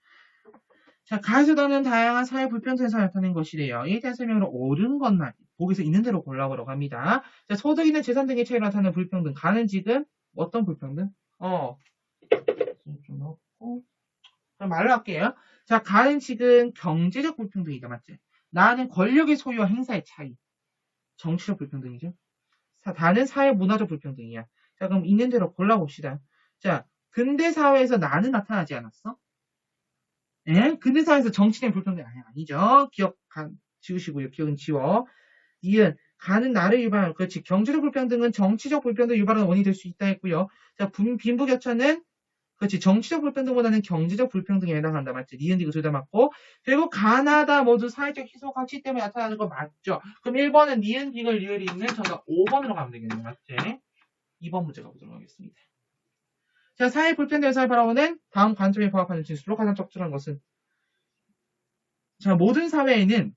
자, 가에서 다는 다양한 사회 불평등에서 나타낸 것이래요. 이에 대한 설명을 옳은 것만 보기에서 있는 대로 골라보려고 합니다. 자, 소득이나 재산 등의 차이로 나타나는 불평등. 가는 지금 어떤 불평등? 좀 넣고. 그럼 말로 할게요. 자, 가는 지금 경제적 불평등이다, 맞지? 나는 권력의 소유와 행사의 차이. 정치적 불평등이죠. 자, 다는 사회 문화적 불평등이야. 자, 그럼 있는 대로 골라봅시다. 자, 근대 사회에서 나는 나타나지 않았어? 예? 근대 사회에서 정치적 불평등 아니죠. 기억 지우시고요. 기억은 지워. 이은 가는 나를 유발하는 그렇지. 경제적 불평등은 정치적 불평등 유발하는 원인이 될 수 있다 했고요. 자, 빈부격차는 그렇지. 정치적 불평등보다는 경제적 불평등에 해당한다. 맞지? 니은 디귿 둘 다 맞고. 그리고 가나다 모두 사회적 희소 가치 때문에 나타나는 거 맞죠? 그럼 1번은 니은 디귿 리을이 있는 정답 5번으로 가면 되겠네요. 맞지? 2번 문제 가보도록 하겠습니다. 자, 사회 불평등을 바라보는 다음 관점에 부합하는 진술로 가장 적절한 것은 자, 모든 사회에는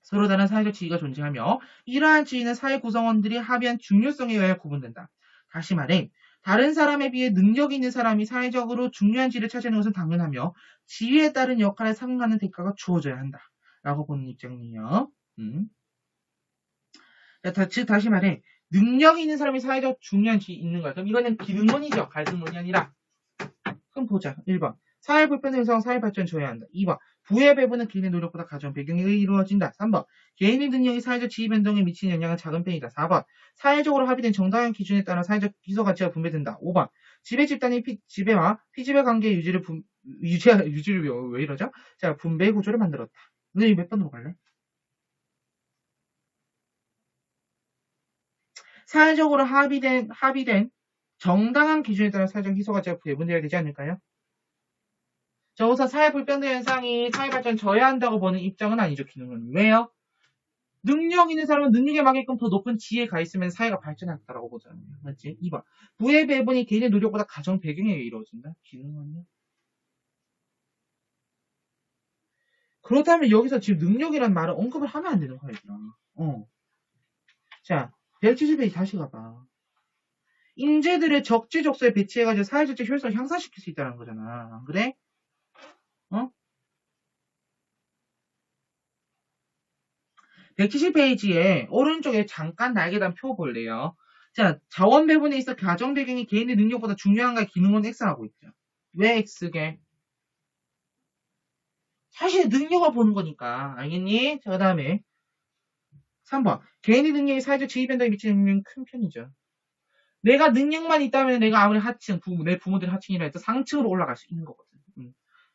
서로 다른 사회적 지위가 존재하며 이러한 지위는 사회 구성원들이 합의한 중요성에 의해 구분된다. 다시 말해 다른 사람에 비해 능력이 있는 사람이 사회적으로 중요한 지위를 차지하는 것은 당연하며 지위에 따른 역할에 상응하는 대가가 주어져야 한다. 라고 보는 입장이에요. 자, 즉 다시 말해 능력이 있는 사람이 사회적 중요한 지위 있는 거야. 그럼 이거는 기능론이죠. 갈등론이 아니라. 그럼 보자. 1번. 사회 불평등 형성 사회 발전 줘야 한다. 2번. 부의 배분은 개인의 노력보다 가져온 배경에 의해 이루어진다. 3번. 개인의 능력이 사회적 지위 변동에 미치는 영향은 작은 편이다. 4번. 사회적으로 합의된 정당한 기준에 따라 사회적 기소 가치가 분배된다. 5번. 지배 집단이 지배와 피지배 관계의 유지를 왜 이러죠? 자, 분배 구조를 만들었다. 근데 이거 몇 번으로 갈래? 사회적으로 합의된 정당한 기준에 따라 사회적 희소 가치가 배분되어야 되지 않을까요? 자, 우선 사회 불평등 현상이 사회 발전 져야 한다고 보는 입장은 아니죠, 기능은. 왜요? 능력 있는 사람은 능력에 맞게끔 더 높은 지위에 가 있으면 사회가 발전한다라고 보잖아요. 맞지? 2번. 부의 배분이 개인의 노력보다 가정 배경에 의해 이루어진다. 기능은요? 그렇다면 여기서 지금 능력이란 말을 언급을 하면 안 되는 거야, 얘들아. 자, 170페이지 다시 가봐. 인재들을 적재적소에 배치해가지고 사회적적 효율성을 향상시킬 수 있다는 거잖아. 안 그래? 170페이지에 오른쪽에 잠깐 날개단 표 볼래요. 자, 자원 배분에 있어 가정 배경이 개인의 능력보다 중요한가 기능은 X하고 있죠. 왜 X게? 사실 능력을 보는 거니까. 알겠니? 자, 그 다음에 3번. 개인의 능력이 사회적 지위 변동에 미치는 영향이 큰 편이죠. 내가 능력만 있다면 내가 아무리 하층, 내 부모들이 하층이라 해도 상층으로 올라갈 수 있는 거거든.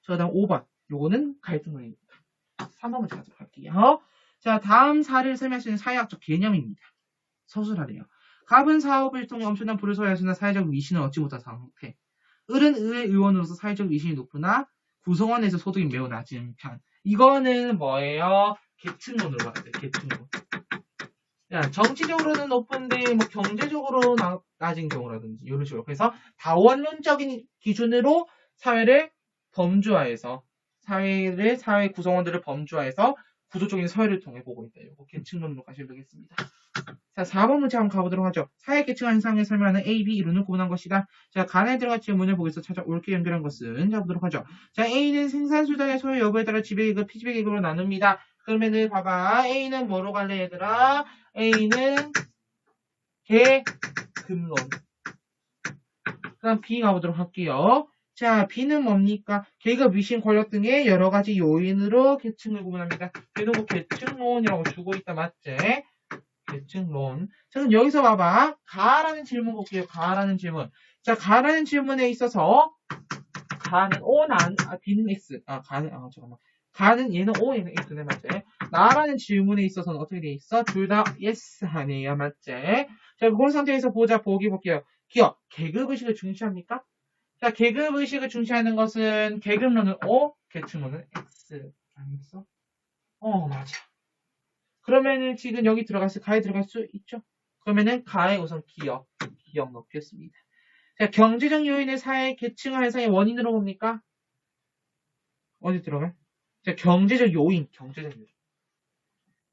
자, 그 다음 5번. 요거는 갈등론입니다. 3번 문제 가도록 할게요. 자, 다음 사례를 설명할 수 있는 사회학적 개념입니다. 서술하래요. 갑은 사업을 통해 엄청난 부를 소유하였으나 사회적 위신을 얻지 못한 상태. 을은 의회 의원으로서 사회적 위신이 높으나 구성원에서 소득이 매우 낮은 편. 이거는 뭐예요? 계층론으로 봐야 돼. 계층론. 정치적으로는 높은데 뭐 경제적으로 낮은 경우라든지 이런 식으로. 그래서 다원론적인 기준으로 사회 구성원들을 범주화해서 구조적인 사회를 통해 보고 있다. 이거 계층론으로 가시면 되겠습니다. 자, 4번 문제 한번 가보도록 하죠. 사회계층 현상을 설명하는 A, B 이론을 구분한 것이다. 자, 간에 들어간 질문을 보기서 찾아 옳게 연결한 것은 자, 보도록 하죠. 자, A는 생산수단의 소유 여부에 따라 지배계급, 피지배계급으로 나눕니다. 그러면은 봐봐. A는 뭐로 갈래 얘들아? A는 계급론. 그럼 B 가보도록 할게요. 자, B는 뭡니까? 계급, 위신, 권력 등의 여러 가지 요인으로 계층을 구분합니다. 그래도 뭐 계층론이라고 주고 있다, 맞지? 계층론. 자, 그럼 여기서 봐봐. 가라는 질문 볼게요. 가라는 질문. 자, 가라는 질문에 있어서 가는 O는 B는 X. 잠깐만. 가는 얘는 O, 얘는 X네, 맞지? 나라는 질문에 있어서는 어떻게 돼 있어? 둘 다 yes 하네요, 맞지? 자, 그런 상태에서 보기 볼게요. 기억. 계급의식을 중시합니까? 자, 계급의식을 중시하는 것은 계급론은 O, 계층론은 X. 아니겠어? 맞아. 그러면은 지금 여기 가에 들어갈 수 있죠? 그러면은 가에 우선 기억 넣겠습니다. 자, 경제적 요인의 사회 계층화 현상의 원인으로 봅니까? 어디 들어가? 자, 경제적 요인.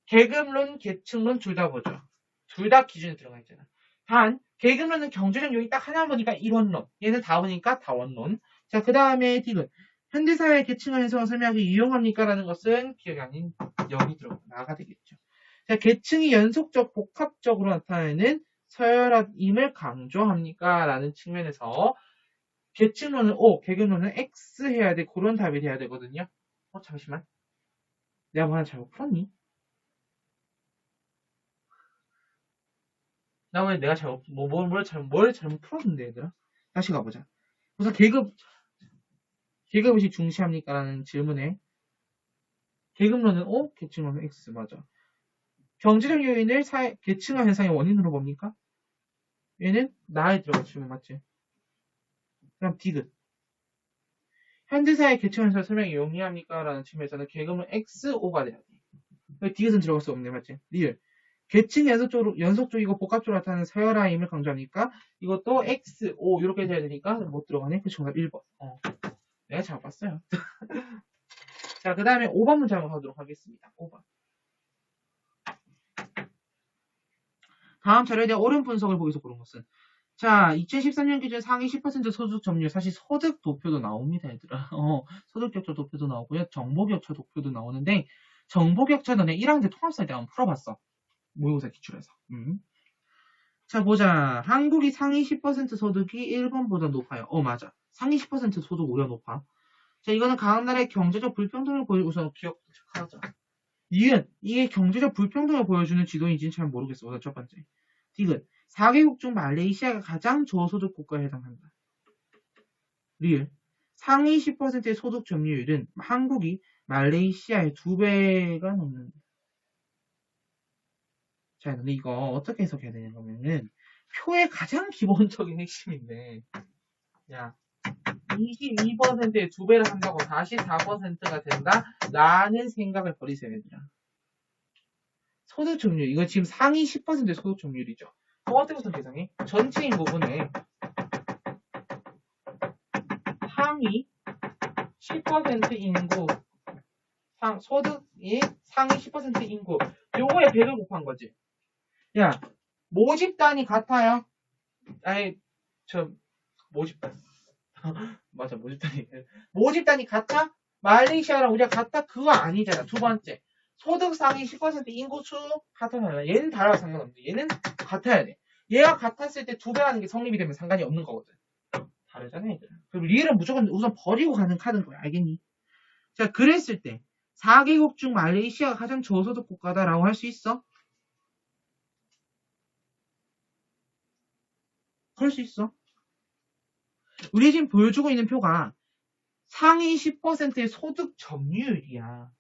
계급론, 계층론 둘 다 보죠. 둘 다 기준에 들어가 있잖아. 단, 계급론은 경제적 요인이 딱 하나 보니까 일원론. 얘는 다 보니까 다원론. 자, 그 다음에 디귿. 현대사회 계층을 해석을 설명하기 유용합니까? 라는 것은 기억이 아닌 0이 들어가 나가 되겠죠. 자, 계층이 연속적, 복합적으로 나타내는 서열임을 강조합니까? 라는 측면에서 계층론은 O, 계급론은 X 해야 돼. 그런 답이 돼야 되거든요. 잠시만. 내가 뭐 하나 잘못 풀었니? 나 왜 내가 잘못, 뭘 잘못 풀었는데, 얘들아? 다시 가보자. 우선 계급의식 중시합니까? 라는 질문에 계급론은 O, 계층론은 X. 맞아. 경제적 요인을 계층화 현상의 원인으로 봅니까? 얘는 나에 들어가 질문 맞지? 그럼 디귿. 현대사회 계층 현상 설명이 용이합니까? 라는 측면에서는 계급은 XO가 돼야 돼. 디귿은 들어갈 수 없네, 맞지? 리을. 계층 연속적이고 복합적으로 나타나는 서열화임을 강조하니까 이것도 XO 이렇게 돼야 되니까 못 들어가네. 그 정답 1번. 내가 잘 봤어요. 자, 그 다음에 5번 문제 한번 하도록 하겠습니다. 5번. 다음 자료에 대한 옳은 분석을 보기 위해서 고른 것은 자, 2013년 기준 상위 10% 소득 점유율 사실 소득 도표도 나옵니다, 얘들아. 소득 격차 도표도 나오고요. 정보 격차 도표도 나오는데 정보 격차는 내 1학년 때 통합사에 대한 풀어봤어. 모의고사 기출에서. 자, 보자. 한국이 상위 10% 소득이 일본보다 높아요. 맞아. 상위 10% 소득 오히려 높아. 자, 이거는 각나라의 경제적 불평등을 우선 기억하자. 이은 이게 경제적 불평등을 보여주는 지도인지는 잘 모르겠어. 우선 첫 번째. 디귿. 4개국 중 말레이시아가 가장 저소득 국가에 해당한다. 리을. 상위 10%의 소득 점유율은 한국이 말레이시아의 2배가 넘는다. 자, 근데 이거 어떻게 해석해야 되는 거면은 표의 가장 기본적인 핵심인데 야 22%의 2배를 한다고 다시 4%가 된다? 라는 생각을 버리세요, 얘들아. 소득 점유율, 이건 지금 상위 10%의 소득 점유율이죠. 어때부터 계산해? 전체인 부분에 상위 10% 인구, 소득이 상위 10% 인구, 요거에 100을 곱한 거지. 야, 모집단이 같아요? 아니, 모집단. 맞아, 모집단이 같아? 말레이시아랑 우리가 같아? 그거 아니잖아. 두 번째. 소득 상위 10% 인구수 같아야 얘는 달라 상관없는데 얘는 같아야 돼. 얘가 같았을 때 2배라는 게 성립이 되면 상관이 없는 거거든. 다르잖아, 얘들아. 그리고 리을은 무조건 우선 버리고 가는 카드인 거야. 알겠니? 자, 그랬을 때 4개국 중 말레이시아가 가장 저소득 국가다라고 할 수 있어? 그럴 수 있어. 우리 지금 보여주고 있는 표가 상위 10%의 소득 점유율이야.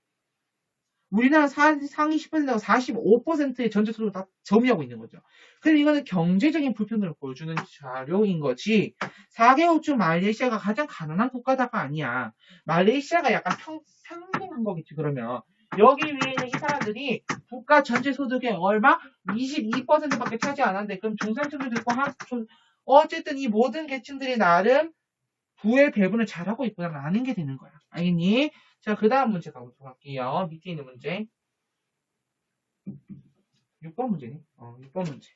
우리나라 상위 10%가 45%의 전체 소득을 다 점유하고 있는 거죠. 그럼 이거는 경제적인 불평등을 보여주는 자료인 거지. 4개국 중 말레이시아가 가장 가난한 국가다가 아니야. 말레이시아가 약간 평등한 거겠지, 그러면. 여기 위에 있는 이 사람들이 국가 전체 소득의 얼마? 22%밖에 차지 안 한대. 그럼 중산층들도 있고, 어쨌든 이 모든 계층들이 나름 부의 배분을 잘하고 있구나라는 게 되는 거야. 알겠니? 자, 그 다음 문제 가보도록 할게요. 밑에 있는 문제. 6번 문제네. 6번 문제.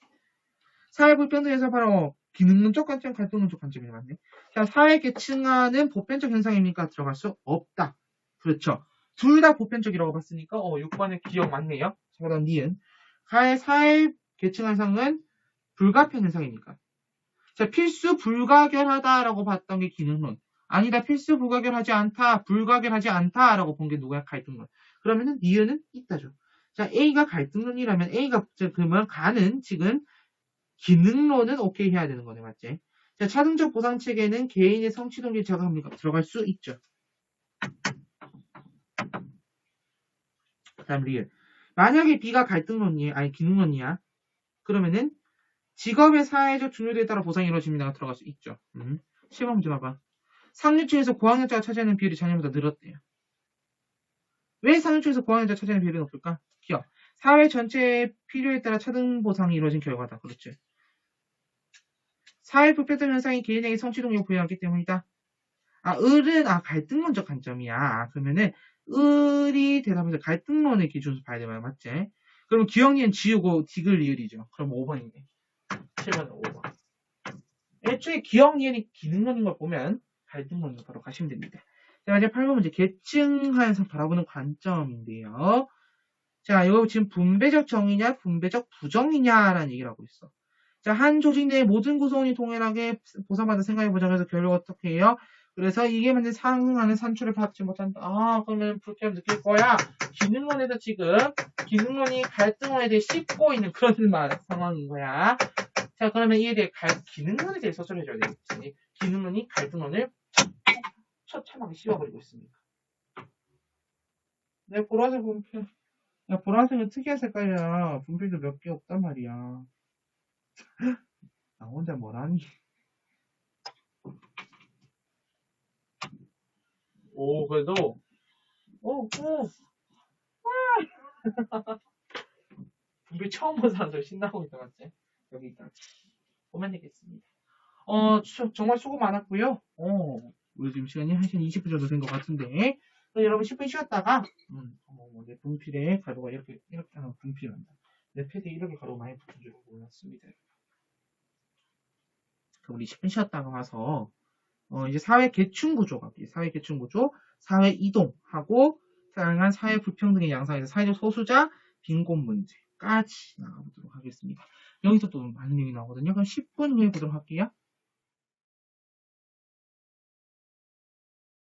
사회불평등에서 바로 기능론적 관점, 갈등론적 관점이 맞네. 자, 사회계층화는 보편적 현상입니까? 들어갈 수 없다. 그렇죠. 둘 다 보편적이라고 봤으니까 6번에 기억 맞네요. 자, 그다음 니은. 사회계층 현상은 불가피한 현상입니까? 자, 필수 불가결하다라고 봤던 게 기능론. 아니다, 필수 불가결하지 않다, 불가결하지 않다라고 본 게 누구야? 갈등론. 그러면은 니은은 있다죠. 자, A가 갈등론이라면 A가 그러면 가는 지금 기능론은 오케이 해야 되는 거네, 맞지? 자, 차등적 보상 체계는 개인의 성취 동기를 제거합니까? 들어갈 수 있죠. 다음 리을. 만약에 B가 갈등론이야, 아니 기능론이야. 그러면은 직업의 사회적 중요도에 따라 보상이 이루어집니다가 들어갈 수 있죠. 10번 문제 봐봐. 상류층에서 고학력자가 차지하는 비율이 작년보다 늘었대요. 왜 상류층에서 고학력자가 차지하는 비율이 높을까? 기억. 사회 전체의 필요에 따라 차등 보상이 이루어진 결과다. 그렇지. 사회 불평등 현상이 개인에게 성취 동력을 부여하기 때문이다. 을은 갈등론적 관점이야. 그러면은 을이 대답해서 갈등론의 기준으로 봐야 되나요? 맞지? 그럼 기억니은 지우고 디귿 리을이죠. 그럼 5번이네. 7번, 5번. 애초에 기억, 니은이 기능론인 걸 보면 갈등론으로 바로 가시면 됩니다. 자, 이제 8번 문제. 계층하에서 바라보는 관점인데요. 자, 이거 지금 분배적 정의냐, 분배적 부정이냐라는 얘기를 하고 있어. 자, 한 조직 내의 모든 구성원이 동일하게 보상받아 생각해보자. 그래서 결과가 어떻게 해요? 그래서 이게 만약 상응하는 산출을 받지 못한다. 아, 그러면 불쾌함 느낄 거야. 기능론에서 지금 기능론이 갈등론에 대해 씹고 있는 그런 상황인 거야. 자, 그러면 이에 대해 기능론에 대해 서술을 해줘야 되겠지. 기능론이 갈등론을 처참하게 씹어버리고 있습니다. 내 보라색 분필. 야, 보라색은 특이한 색깔이야. 분필도 몇 개 없단 말이야. 나 혼자 뭐라니? 오, 그래도, 분필 처음 본 사람들 신나고 있다, 맞지? 여기 있다. 보면 되겠습니다. 정말 수고 많았고요. 우리 지금 시간이 1시간 20분 정도 된 것 같은데, 여러분 10분 쉬었다가, 내 분필에 가루가 이렇게 하나 분필한다. 내 패드에 이렇게 가루 많이 붙은 줄 몰랐습니다. 그럼 우리 10분 쉬었다가 와서, 이제 사회 계층 구조가, 사회 계층 구조, 사회 이동하고, 다양한 사회 불평등의 양상에서 사회적 소수자, 빈곤 문제까지 나가보도록 하겠습니다. 여기서 또 많은 얘기 나오거든요. 그럼 10분 후에 보도록 할게요.